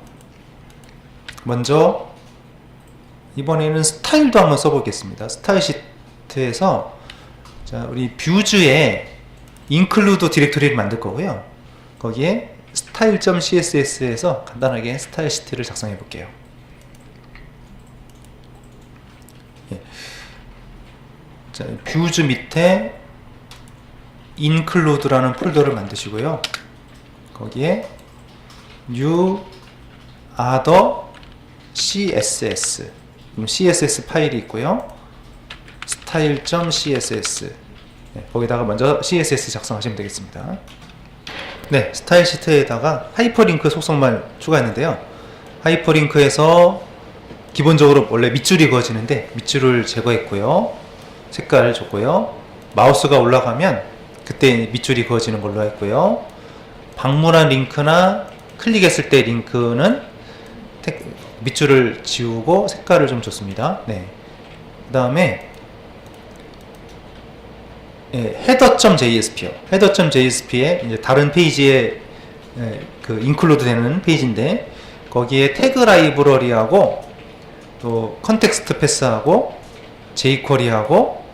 먼저 이번에는 스타일도 한번 써보겠습니다. 스타일 시트에서 자, 우리 뷰즈에 include 디렉토리를 만들 거고요. 거기에 style.css에서 간단하게 스타일 시트를 작성해 볼게요. 예. 자, 뷰즈 밑에 include라는 폴더를 만드시고요. 거기에 new other css css 파일이 있고요. style.css 네, 거기다가 먼저 css 작성하시면 되겠습니다. 네, 스타일 시트에다가 하이퍼링크 속성만 추가했는데요. 하이퍼링크에서 기본적으로 원래 밑줄이 그어지는데 밑줄을 제거했고요. 색깔을 줬고요. 마우스가 올라가면 그때 밑줄이 그어지는 걸로 했고요. 방문한 링크나 클릭했을 때 링크는 밑줄을 지우고 색깔을 좀 줬습니다. 네. 그 다음에 header.jsp요. header.jsp에 이제 다른 페이지에 그 인클루드 되는 페이지인데 거기에 태그 라이브러리하고 또 컨텍스트 패스하고 jQuery하고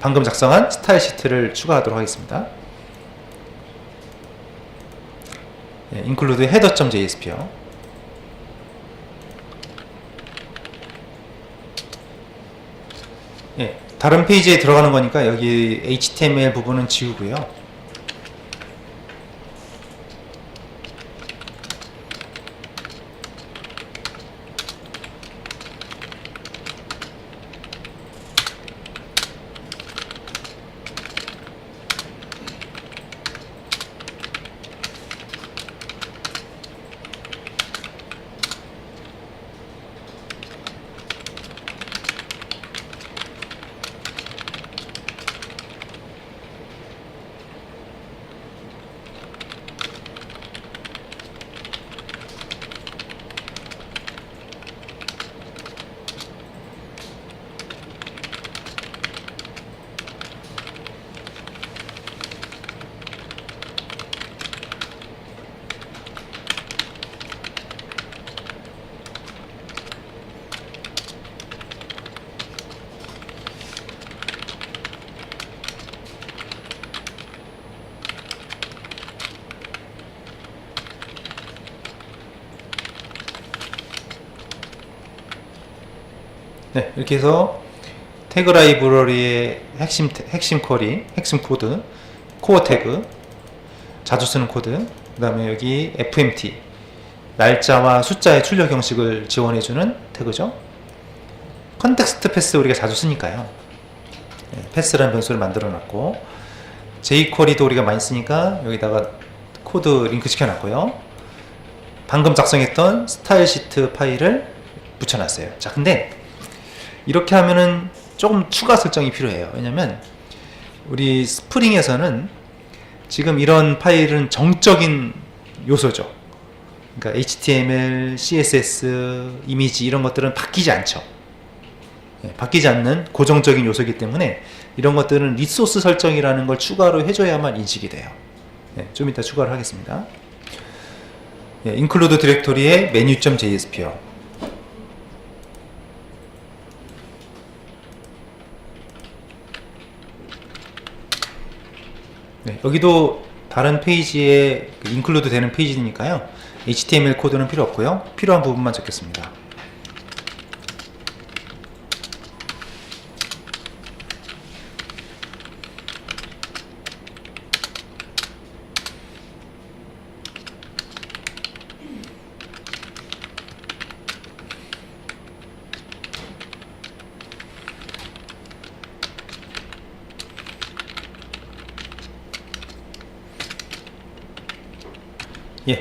방금 작성한 스타일 시트를 추가하도록 하겠습니다. include header.jsp요. 다른 페이지에 들어가는 거니까 여기 HTML 부분은 지우고요. 네, 이렇게 해서 태그 라이브러리의 핵심 쿼리, 핵심 코드, 코어 태그, 자주 쓰는 코드, 그 다음에 여기 fmt, 날짜와 숫자의 출력 형식을 지원해주는 태그죠. 컨텍스트 패스 우리가 자주 쓰니까요. 네, 패스라는 변수를 만들어 놨고, jQuery도 우리가 많이 쓰니까 여기다가 코드 링크 시켜놨고요. 방금 작성했던 스타일 시트 파일을 붙여놨어요. 자, 근데 이렇게 하면은 조금 추가 설정이 필요해요. 왜냐면 우리 스프링에서는 지금 이런 파일은 정적인 요소죠. 그러니까 HTML, CSS, 이미지 이런 것들은 바뀌지 않죠. 바뀌지 않는 고정적인 요소이기 때문에 이런 것들은 리소스 설정이라는 걸 추가로 해줘야만 인식이 돼요. 좀 이따 추가를 하겠습니다. include 디렉토리의 menu.jsp요. 여기도 다른 페이지에 인클루드 되는 페이지니까요. HTML 코드는 필요 없고요. 필요한 부분만 적겠습니다.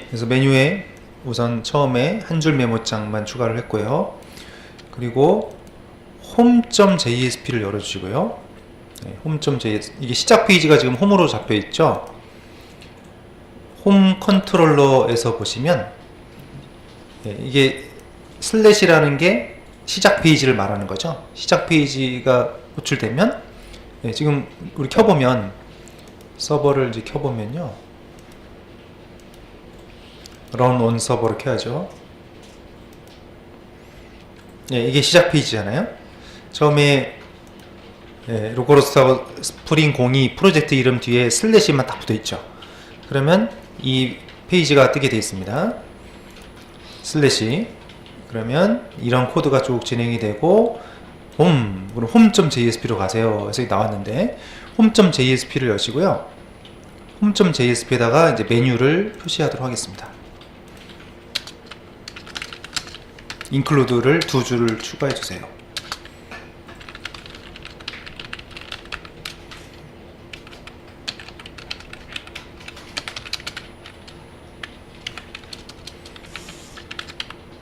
그래서 메뉴에 우선 처음에 한 줄 메모장만 추가를 했고요. 그리고 home.jsp를 열어주시고요. 네, home.js, 이게 시작 페이지가 지금 홈으로 잡혀 있죠. 홈 컨트롤러에서 보시면 이게 슬래시라는 게 시작 페이지를 말하는 거죠. 시작 페이지가 호출되면 지금 우리 켜보면 서버를 이제 켜보면요, run on 서버를 켜야죠. 이게 시작 페이지잖아요. 처음에 로컬호스트하고 스프링 02 프로젝트 이름 뒤에 슬래시만 딱 붙어 있죠. 그러면 이 페이지가 뜨게 되어 있습니다. 슬래시, 그러면 이런 코드가 쭉 진행이 되고 home.jsp로 가세요 해서 나왔는데, home.jsp를 여시고요. home.jsp에다가 이제 메뉴를 표시하도록 하겠습니다. include를 두 줄을 추가해 주세요.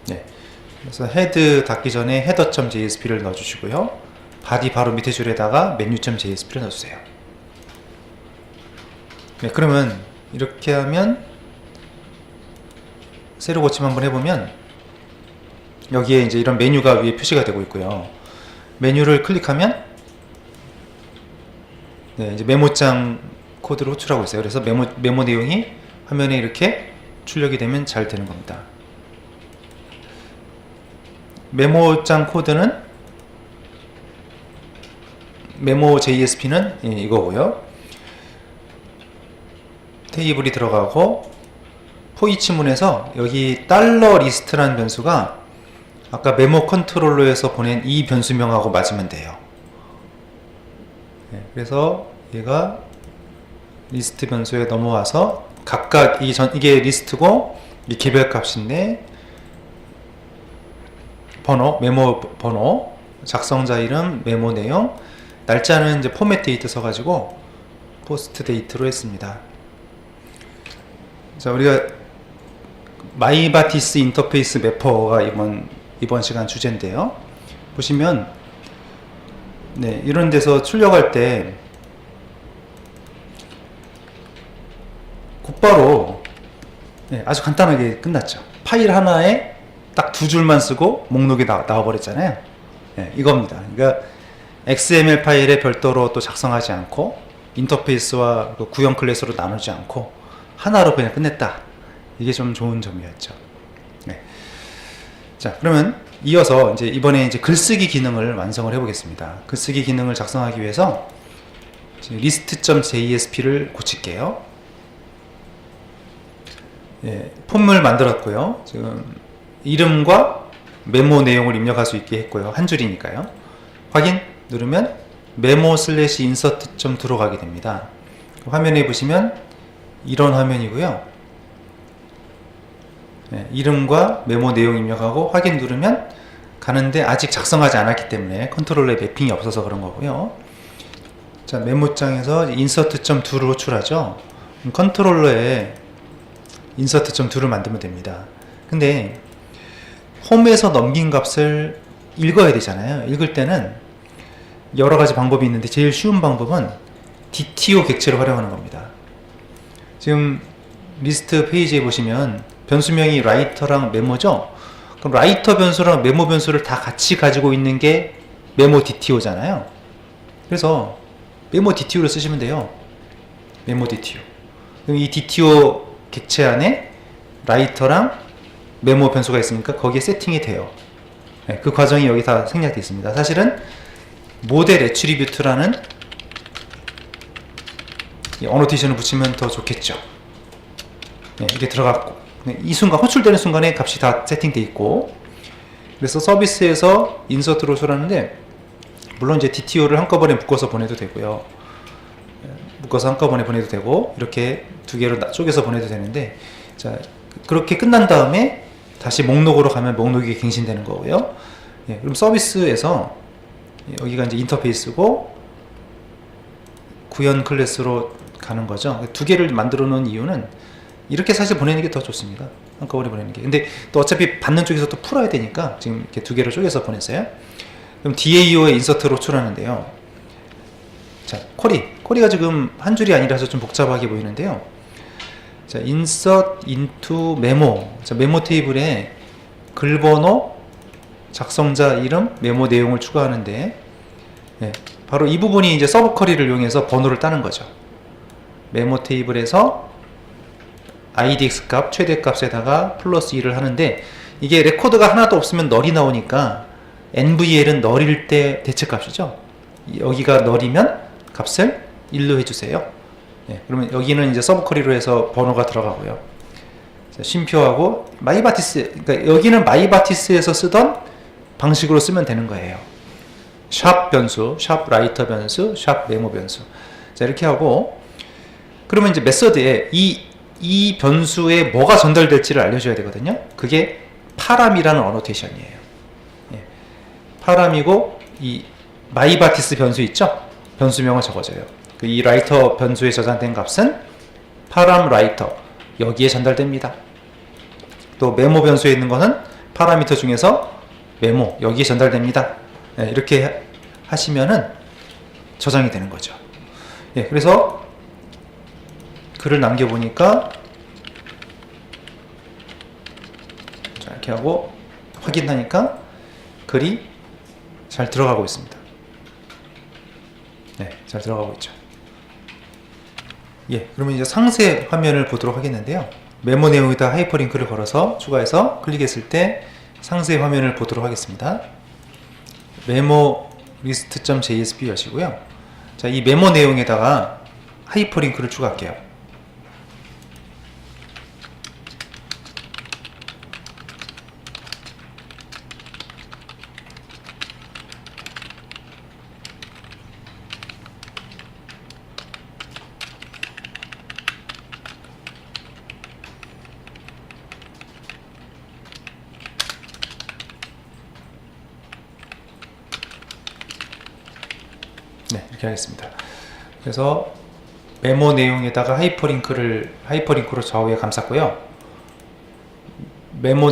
네, 그래서 헤드 닫기 전에 header.jsp를 넣어주시고요. 바디 바로 밑에 줄에다가 menu.jsp를 넣어주세요. 네, 그러면 이렇게 하면 새로 고침 한번 해보면 여기에 이제 이런 메뉴가 위에 표시가 되고 있고요. 메뉴를 클릭하면 이제 메모장 코드를 호출하고 있어요. 그래서 메모 내용이 화면에 이렇게 출력이 되면 잘 되는 겁니다. 메모장 코드는 메모 JSP는 이거고요. 테이블이 들어가고 포이치문에서 여기 $리스트라는 변수가 아까 메모 컨트롤러에서 보낸 이 변수명하고 맞으면 돼요. 그래서 얘가 리스트 변수에 넘어와서 각각 이게 리스트고 이 개별 값인데 번호, 메모 번호, 작성자 이름, 메모 내용, 날짜는 이제 포맷 데이트 써가지고 포스트 데이트로 했습니다. 자, 우리가 마이바티스 인터페이스 매퍼가 이번 시간 주제인데요. 보시면 이런 데서 출력할 때 곧바로 아주 간단하게 끝났죠. 파일 하나에 딱 두 줄만 쓰고 목록이 나와버렸잖아요. 이겁니다. 그러니까 XML 파일에 별도로 또 작성하지 않고 인터페이스와 구형 클래스로 나누지 않고 하나로 그냥 끝냈다. 이게 좀 좋은 점이었죠. 자, 그러면 이어서 이번에 이제 글쓰기 기능을 완성을 해보겠습니다. 글쓰기 기능을 작성하기 위해서 list.jsp를 고칠게요. 폼을 만들었고요. 지금 이름과 메모 내용을 입력할 수 있게 했고요. 한 줄이니까요. 확인 누르면 메모 슬래시 인서트 들어가게 됩니다. 화면에 보시면 이런 화면이고요. 이름과 메모 내용 입력하고 확인 누르면 가는데 아직 작성하지 않았기 때문에 컨트롤러에 매핑이 없어서 그런 거고요. 자, 메모장에서 insert.do를 호출하죠. 컨트롤러에 insert.do를 만들면 됩니다. 근데 홈에서 넘긴 값을 읽어야 되잖아요. 읽을 때는 여러 가지 방법이 있는데 제일 쉬운 방법은 DTO 객체를 활용하는 겁니다. 지금 리스트 페이지에 보시면 변수명이 라이터랑 메모죠. 그럼 라이터 변수랑 메모 변수를 다 같이 가지고 있는 게 메모 DTO잖아요. 그래서 메모 DTO를 쓰시면 돼요. 메모 DTO. 그럼 이 DTO 객체 안에 라이터랑 메모 변수가 있으니까 거기에 세팅이 돼요. 그 과정이 여기 다 생략되어 있습니다. 사실은 모델 애트리뷰트라는 어노테이션을 붙이면 더 좋겠죠. 이게 들어갔고 이 순간 호출되는 순간에 값이 다 세팅되어 있고, 그래서 서비스에서 인서트로 호출하는데 물론 이제 DTO를 한꺼번에 묶어서 보내도 되고요. 묶어서 한꺼번에 보내도 되고 이렇게 두 개로 쪼개서 보내도 되는데, 자, 그렇게 끝난 다음에 다시 목록으로 가면 목록이 갱신되는 거고요. 그럼 서비스에서 여기가 이제 인터페이스고 구현 클래스로 가는 거죠. 두 개를 만들어 놓은 이유는 이렇게 사실 보내는 게 더 좋습니다. 한꺼번에 보내는 게. 근데 또 어차피 받는 쪽에서 또 풀어야 되니까 지금 이렇게 두 개로 쪼개서 보냈어요. 그럼 DAO의 인서트로 출하는데요. 자, 쿼리가 지금 한 줄이 아니라서 좀 복잡하게 보이는데요. 자, insert into memo. 자, 메모 테이블에 글 번호, 작성자 이름, 메모 내용을 추가하는데, 네, 바로 이 부분이 이제 서브 쿼리를 이용해서 번호를 따는 거죠. 메모 테이블에서 IDX 값, 최대 값에다가 플러스 2를 하는데, 이게 레코드가 하나도 없으면 널이 나오니까 NVL은 널일 때 대체값이죠. 여기가 널이면 값을 1로 해주세요. 네, 그러면 여기는 이제 서브 쿼리로 해서 번호가 들어가고요. 자, 쉼표하고 마이바티스, 그러니까 여기는 마이바티스에서 쓰던 방식으로 쓰면 되는 거예요. 샵 변수, 샵 라이터 변수, 샵 메모 변수. 자, 이렇게 하고, 그러면 이제 메서드에 이 변수에 뭐가 전달될지를 알려줘야 되거든요. 그게 파람이라는 어노테이션이에요. 예. 파람이고, 이 마이바티스 변수 있죠? 변수명을 적어줘요. 이 라이터 변수에 저장된 값은 파람 라이터, 여기에 전달됩니다. 또 메모 변수에 있는 거는 파라미터 중에서 메모, 여기에 전달됩니다. 네, 이렇게 하시면은 저장이 되는 거죠. 예, 그래서 글을 남겨보니까, 자, 이렇게 하고 확인하니까 글이 잘 들어가고 있습니다. 네, 잘 들어가고 있죠. 예, 그러면 이제 상세 화면을 보도록 하겠는데요. 메모 내용에다 하이퍼링크를 걸어서 추가해서 클릭했을 때 상세 화면을 보도록 하겠습니다. 메모 list.jsp 여시고요. 자, 이 메모 내용에다가 하이퍼링크를 추가할게요. 네, 이렇게 하겠습니다. 그래서 메모 내용에다가 하이퍼링크로 좌우에 감쌌고요. 메모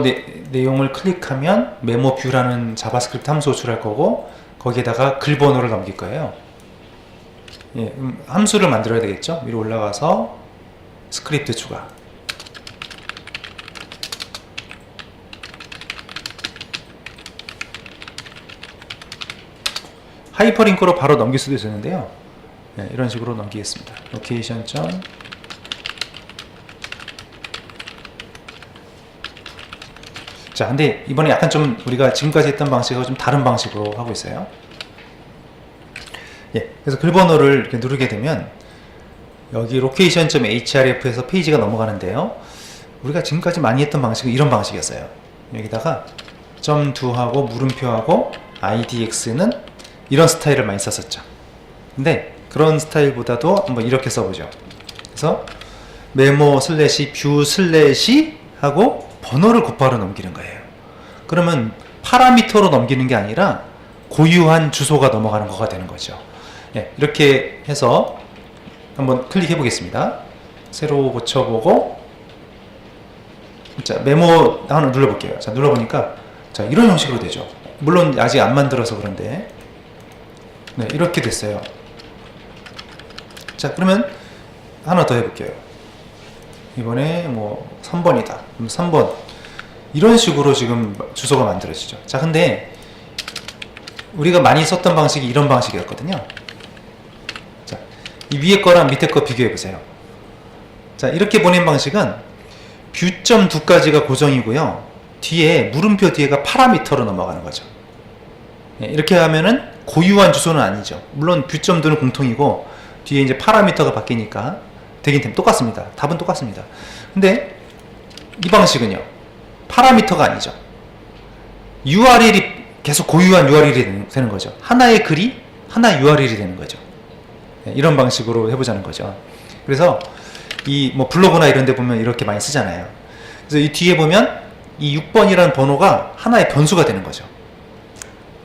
내용을 클릭하면 메모 뷰라는 자바스크립트 함수 호출할 거고, 거기에다가 글 번호를 넘길 거예요. 예, 함수를 만들어야 되겠죠. 위로 올라가서 스크립트 추가. 하이퍼링크로 바로 넘길 수도 있었는데요. 네, 이런 식으로 넘기겠습니다. 로케이션 점. 자, 근데 이번에 약간 좀 우리가 지금까지 했던 방식하고 좀 다른 방식으로 하고 있어요. 예, 그래서 글 번호를 이렇게 누르게 되면 여기 location.href에서 페이지가 넘어가는데요. 우리가 지금까지 많이 했던 방식은 이런 방식이었어요. 여기다가 .do하고 물음표하고 idx는 이런 스타일을 많이 썼었죠. 근데 그런 스타일보다도 한번 이렇게 써보죠. 그래서 메모 슬래시 뷰 슬래시 하고 번호를 곧바로 넘기는 거예요. 그러면 파라미터로 넘기는 게 아니라 고유한 주소가 넘어가는 거가 되는 거죠. 예, 이렇게 해서 한번 클릭해 보겠습니다. 새로 고쳐보고, 자, 메모 하나 눌러볼게요. 자, 눌러보니까 자, 이런 형식으로 되죠. 물론 아직 안 만들어서 그런데, 네, 이렇게 됐어요. 자, 그러면 하나 더 해볼게요. 이번에 뭐 3번이다. 그럼 3번. 이런 식으로 지금 주소가 만들어지죠. 자, 근데 우리가 많이 썼던 방식이 이런 방식이었거든요. 자, 이 위에 거랑 밑에 거 비교해 보세요. 자, 이렇게 보낸 방식은 뷰.2까지가 고정이고요. 뒤에 물음표 뒤에가 파라미터로 넘어가는 거죠. 네, 이렇게 하면은 고유한 주소는 아니죠. 물론 뷰.2는 공통이고 뒤에 이제 파라미터가 바뀌니까 되긴 똑같습니다. 답은 똑같습니다. 근데 이 방식은요, 파라미터가 아니죠. URL이 계속 고유한 URL이 되는 거죠. 하나의 글이 하나의 URL이 되는 거죠. 네, 이런 방식으로 해보자는 거죠. 그래서 이 뭐 블로그나 이런 데 보면 이렇게 많이 쓰잖아요. 그래서 이 뒤에 보면 이 6번이라는 번호가 하나의 변수가 되는 거죠.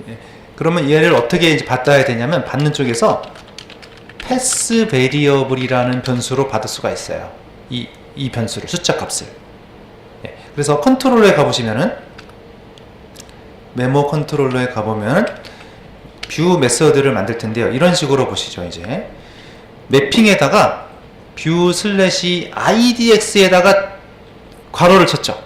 예, 그러면 얘를 어떻게 이제 받아야 되냐면, 받는 쪽에서 패스 베리어블이라는 변수로 받을 수가 있어요. 이 이 변수를, 숫자 값을. 예, 그래서 컨트롤러에 가보시면은, 메모 컨트롤러에 가보면 뷰 메서드를 만들 텐데요. 이런 식으로 보시죠. 이제 매핑에다가 뷰 슬래시 idx에다가 괄호를 쳤죠.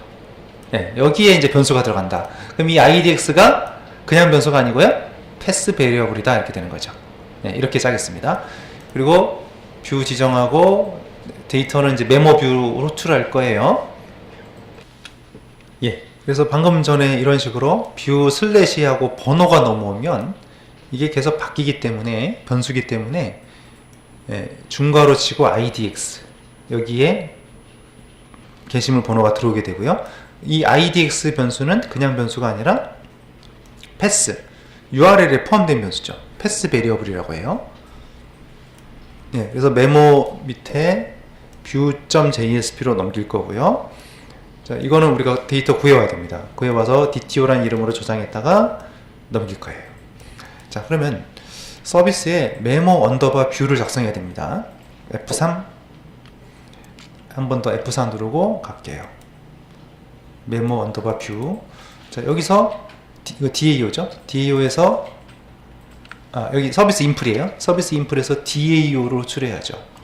예, 여기에 이제 변수가 들어간다. 그럼 이 idx가 그냥 변수가 아니고요, 패스 베리어블이다, 이렇게 되는 거죠. 예, 이렇게 짜겠습니다. 그리고 뷰 지정하고 데이터는 이제 메모 뷰로 호출할 거예요. 예, 그래서 방금 전에 이런 식으로 뷰 슬래시하고 번호가 넘어오면 이게 계속 바뀌기 때문에, 변수기 때문에, 예, 중괄호 치고 idx, 여기에 게시물 번호가 들어오게 되고요. 이 idx 변수는 그냥 변수가 아니라 패스, URL에 포함된 변수죠. 패스 베리어블이라고 해요. 예, 그래서 메모 밑에 view.jsp로 넘길 거고요. 자, 이거는 우리가 데이터 구해와야 됩니다. 구해와서 dto라는 이름으로 저장했다가 넘길 거예요. 자, 그러면 서비스에 메모 언더바 뷰를 작성해야 됩니다. F3, 한 번 더 F4 누르고 갈게요. 메모 언더바 뷰. 자, 여기서 이거 DAO죠. DAO에서 여기 서비스 인플이에요. 서비스 인플에서 DAO로 호출해야죠.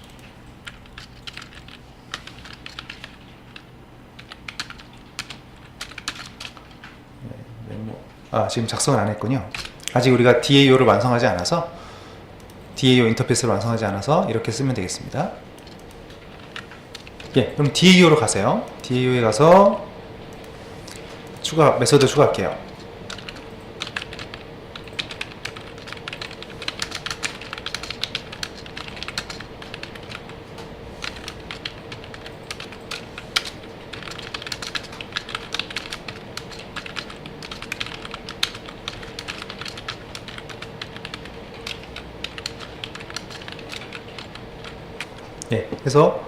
지금 작성을 안 했군요. 아직 우리가 DAO를 완성하지 않아서, DAO 인터페이스를 완성하지 않아서 이렇게 쓰면 되겠습니다. 예, 그럼 DAO로 가세요. DAO에 가서 메소드 추가할게요. 예, 그래서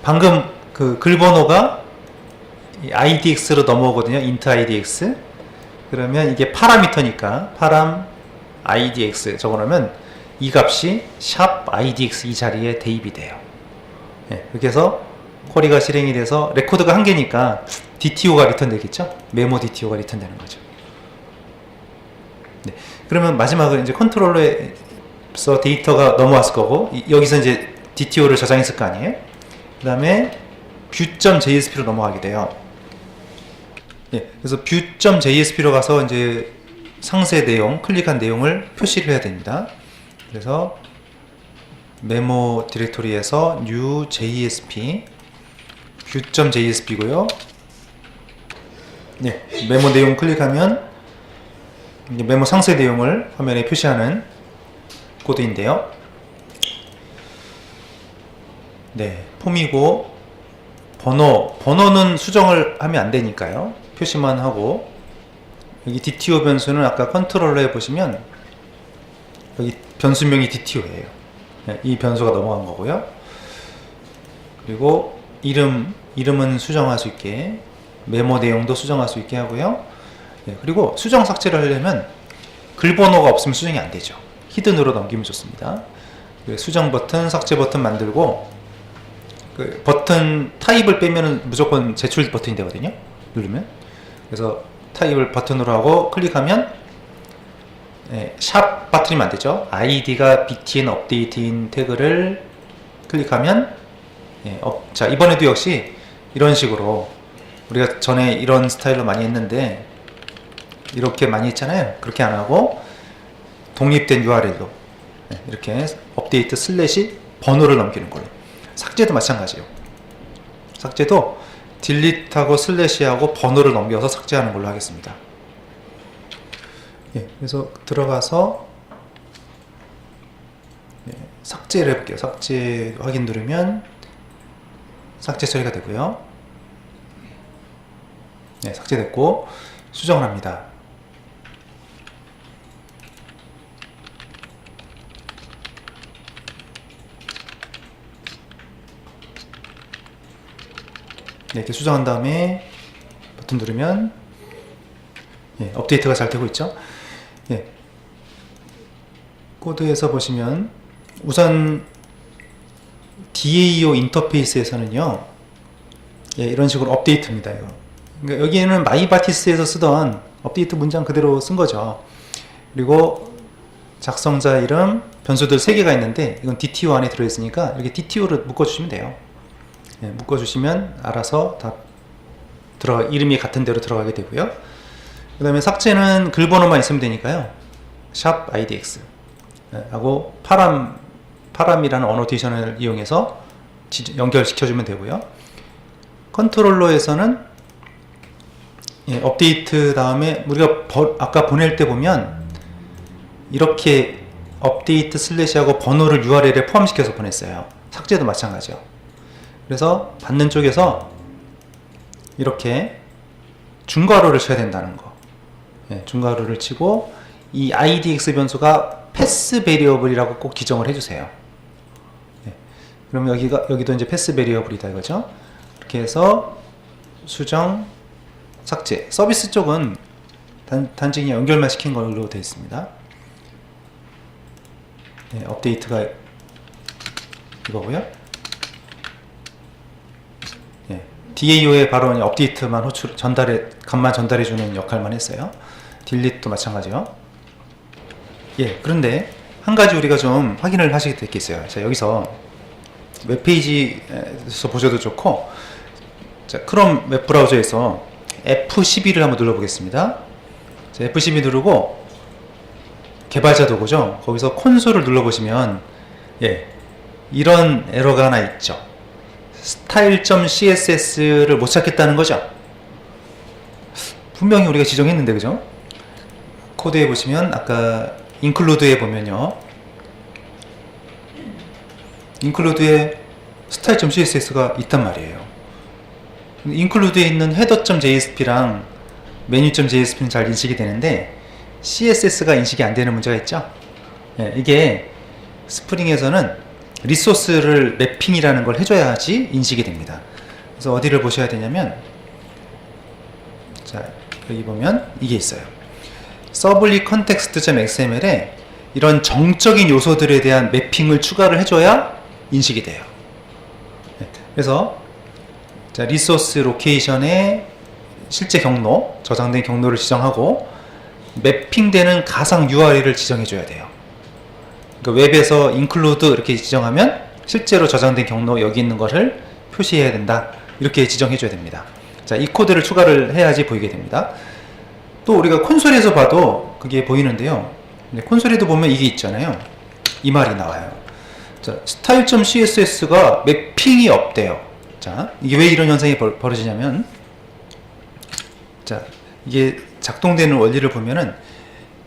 방금 그 글 번호가 idx로 넘어오거든요. int idx. 그러면 이게 파라미터니까 param idx 적어놓으면 이 값이 샵 idx 이 자리에 대입이 돼요. 예, 이렇게 해서 쿼리가 실행이 돼서 레코드가 한 개니까 dto가 리턴 되겠죠. 메모 dto가 리턴 되는 거죠. 네, 그러면 마지막은 이제 컨트롤러에서 데이터가 넘어왔을 거고, 여기서 이제 dto를 저장했을 거 아니에요. 그 다음에 view.jsp로 넘어가게 돼요. 예, 그래서 view.jsp로 가서 이제 상세 내용, 클릭한 내용을 표시를 해야 됩니다. 그래서 메모 디렉토리에서 new JSP, view.jsp고요. 네, 메모 내용 클릭하면 이제 메모 상세 내용을 화면에 표시하는 코드인데요. 네, 폼이고 번호는 수정을 하면 안 되니까요. 표시만 하고, 여기 DTO 변수는 아까 컨트롤러에 보시면 여기 변수명이 DTO예요. 네, 이 변수가 넘어간 거고요. 그리고 이름은 수정할 수 있게, 메모 내용도 수정할 수 있게 하고요. 네, 그리고 수정 삭제를 하려면 글 번호가 없으면 수정이 안 되죠. 히든으로 넘기면 좋습니다. 수정 버튼, 삭제 버튼 만들고, 그 버튼 타입을 빼면은 무조건 제출 버튼이 되거든요. 누르면. 그래서 타입을 버튼으로 하고 클릭하면, 샵 빠뜨리면 안 되죠. id가 btn 업데이트인 태그를 클릭하면, 자, 이번에도 역시 이런 식으로 우리가 전에 이런 스타일로 많이 했는데 이렇게 많이 했잖아요. 그렇게 안 하고 독립된 URL로 이렇게 업데이트 슬래시 번호를 넘기는 거예요. 삭제도 마찬가지예요. 삭제도 딜리트하고 슬래시하고 번호를 넘겨서 삭제하는 걸로 하겠습니다. 예, 그래서 들어가서 삭제를 해볼게요. 삭제 확인 누르면 삭제 처리가 되고요. 네, 삭제됐고 수정을 합니다. 네, 이렇게 수정한 다음에 버튼 누르면 업데이트가 잘 되고 있죠. 코드에서 보시면 우선 DAO 인터페이스에서는요, 예, 이런 식으로 업데이트입니다. 이거. 그러니까 여기에는 마이바티스에서 쓰던 업데이트 문장 그대로 쓴 거죠. 그리고 작성자 이름, 변수들 3개가 있는데 이건 DTO 안에 들어있으니까 이렇게 DTO를 묶어주시면 돼요. 예, 묶어주시면 알아서 다 이름이 같은 대로 들어가게 되고요. 그 다음에 삭제는 글 번호만 있으면 되니까요. 샵 IDX 하고 파람이라는 어노테이션을 이용해서 연결시켜주면 되고요. 컨트롤러에서는 예, 업데이트 다음에 우리가 아까 보낼 때 보면 이렇게 업데이트 슬래시하고 번호를 URL에 포함시켜서 보냈어요. 삭제도 마찬가지요. 그래서 받는 쪽에서 이렇게 중괄호를 쳐야 된다는 거. 예, 중괄호를 치고 이 IDX 변수가 패스 베리어블이라고 꼭 기정을 해주세요. 예, 그럼 여기도 이제 패스 베리어블이다 이거죠. 이렇게 해서 수정, 삭제. 서비스 쪽은 단지 그냥 연결만 시킨 걸로 되어 있습니다. 예, 업데이트가 이거고요. 예, DAO에 바로 업데이트만 값만 전달해주는 역할만 했어요. 딜리트도 마찬가지요. 예, 그런데 한 가지 우리가 좀 확인을 하시게 될 게 있어요. 자, 여기서 웹페이지에서 보셔도 좋고, 자, 크롬 웹브라우저에서 F12를 한번 눌러보겠습니다. 자, F12 누르고 개발자 도구죠. 거기서 콘솔을 눌러보시면 예, 이런 에러가 하나 있죠. style.css를 못 찾겠다는 거죠. 분명히 우리가 지정했는데 그죠? 코드에 보시면 아까 include에 보면요, include에 style.css가 있단 말이에요. include에 있는 header.jsp랑 menu.jsp는 잘 인식이 되는데 CSS가 인식이 안 되는 문제가 있죠. 예, 이게 스프링에서는 리소스를 매핑이라는 걸 해줘야지 인식이 됩니다. 그래서 어디를 보셔야 되냐면, 자, 여기 보면 이게 있어요. 서블리 컨텍스트.xml에 이런 정적인 요소들에 대한 매핑을 추가를 해줘야 인식이 돼요. 네, 그래서 자, 리소스 로케이션에 실제 경로, 저장된 경로를 지정하고 매핑되는 가상 URL을 지정해줘야 돼요. 그러니까 웹에서 include 이렇게 지정하면 실제로 저장된 경로 여기 있는 것을 표시해야 된다. 이렇게 지정해줘야 됩니다. 자, 이 코드를 추가를 해야지 보이게 됩니다. 또 우리가 콘솔에서 봐도 그게 보이는데요. 콘솔에도 보면 이게 있잖아요. 이 말이 나와요. 자, style.css가 매핑이 없대요. 자, 이게 왜 이런 현상이 벌어지냐면, 자, 이게 작동되는 원리를 보면은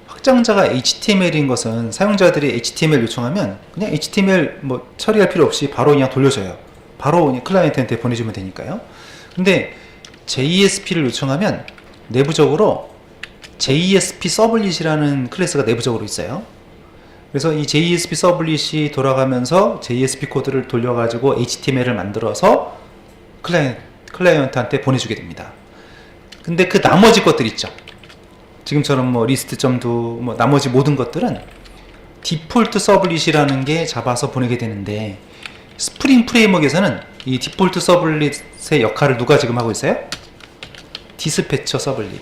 확장자가 HTML인 것은 사용자들이 HTML 요청하면 그냥 HTML 뭐 처리할 필요 없이 바로 그냥 돌려줘요. 바로 그냥 클라이언트한테 보내주면 되니까요. 근데 JSP를 요청하면 내부적으로 JSP 서블릿이라는 클래스가 내부적으로 있어요. 그래서 이 JSP 서블릿이 돌아가면서 JSP 코드를 돌려가지고 HTML을 만들어서 클라이언트한테 보내주게 됩니다. 근데 그 나머지 것들 있죠. 지금처럼 뭐 리스트.do 뭐 나머지 모든 것들은 디폴트 서블릿이라는 게 잡아서 보내게 되는데, 스프링 프레임워크에서는 이 디폴트 서블릿의 역할을 누가 지금 하고 있어요? 디스패처 서블릿.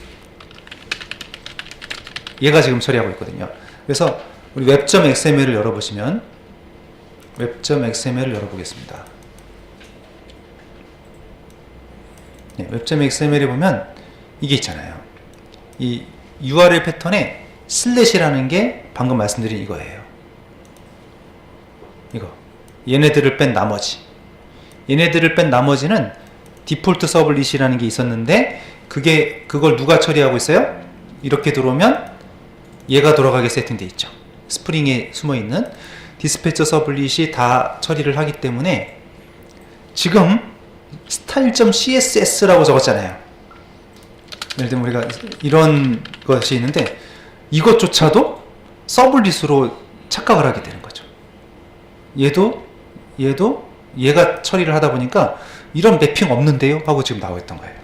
얘가 지금 처리하고 있거든요. 그래서 우리 웹.xml을 열어보시면, 웹.xml을 열어보겠습니다. 네, 웹.xml에 보면 이게 있잖아요. 이 URL 패턴에 슬래시라는 게 방금 말씀드린 이거예요. 이거. 얘네들을 뺀 나머지는 디폴트 서블릿이라는 게 있었는데, 그걸 누가 처리하고 있어요? 이렇게 들어오면 얘가 돌아가게 세팅되어 있죠. 스프링에 숨어있는 디스패처 서블릿이 다 처리를 하기 때문에 지금 style.css라고 적었잖아요. 예를 들면 우리가 이런 것이 있는데 이것조차도 서블릿으로 착각을 하게 되는 거죠. 얘도 얘가 처리를 하다 보니까 이런 매핑 없는데요? 하고 지금 나와 있던 거예요.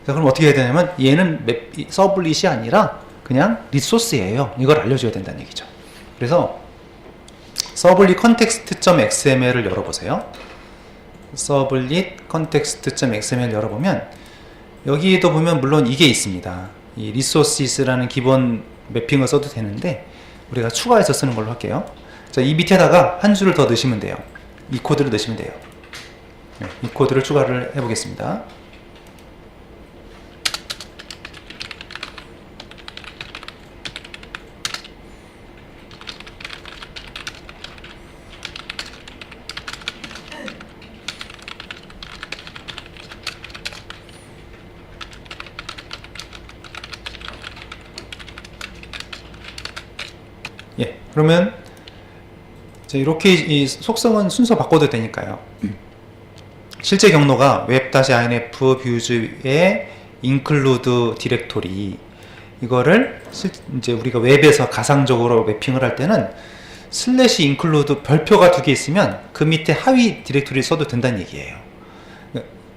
자, 그럼 어떻게 해야 되냐면 얘는 서블릿이 아니라 그냥 리소스예요. 이걸 알려줘야 된다는 얘기죠. 그래서 서블릿 context.xml을 열어보세요. 서블릿 context.xml 열어보면 여기에도 보면 물론 이게 있습니다. 이 resources라는 기본 매핑을 써도 되는데 우리가 추가해서 쓰는 걸로 할게요. 자, 이 밑에다가 한 줄을 더 넣으시면 돼요. 이 코드를 넣으시면 돼요. 이 코드를 추가를 해보겠습니다. 예, 그러면 이제 이렇게 이 속성은 순서 바꿔도 되니까요. 실제 경로가 web-inf views의 include 디렉토리, 이거를 이제 우리가 웹에서 가상적으로 매핑을 할 때는 슬래시 include 별표가 2개 있으면 그 밑에 하위 디렉토리 써도 된다는 얘기예요.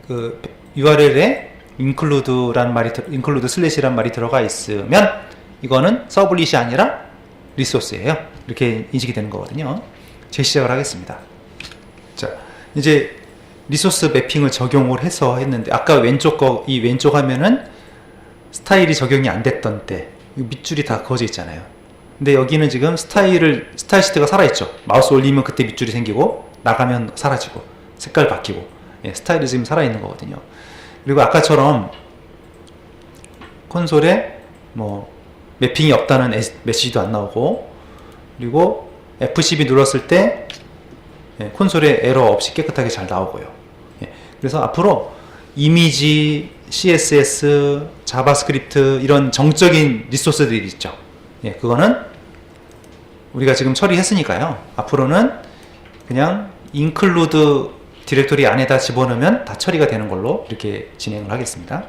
그 URL에 include라는 말이 include 슬래시라는 말이 들어가 있으면 이거는 서블릿이 아니라 리소스예요. 이렇게 인식이 되는 거거든요. 재시작을 하겠습니다. 자, 이제 리소스 매핑을 적용을 해서 했는데 아까 이 왼쪽 화면은 스타일이 적용이 안 됐던 때 밑줄이 다 그어져 있잖아요. 근데 여기는 지금 스타일 시트가 살아있죠. 마우스 올리면 그때 밑줄이 생기고 나가면 사라지고 색깔 바뀌고, 예, 스타일이 지금 살아있는 거거든요. 그리고 아까처럼 콘솔에 뭐 매핑이 없다는 메시지도 안 나오고, 그리고 F12 눌렀을 때 콘솔에 에러 없이 깨끗하게 잘 나오고요. 그래서 앞으로 이미지, CSS, 자바스크립트 이런 정적인 리소스들이 있죠. 그거는 우리가 지금 처리했으니까요. 앞으로는 그냥 include 디렉토리 안에다 집어넣으면 다 처리가 되는 걸로 이렇게 진행을 하겠습니다.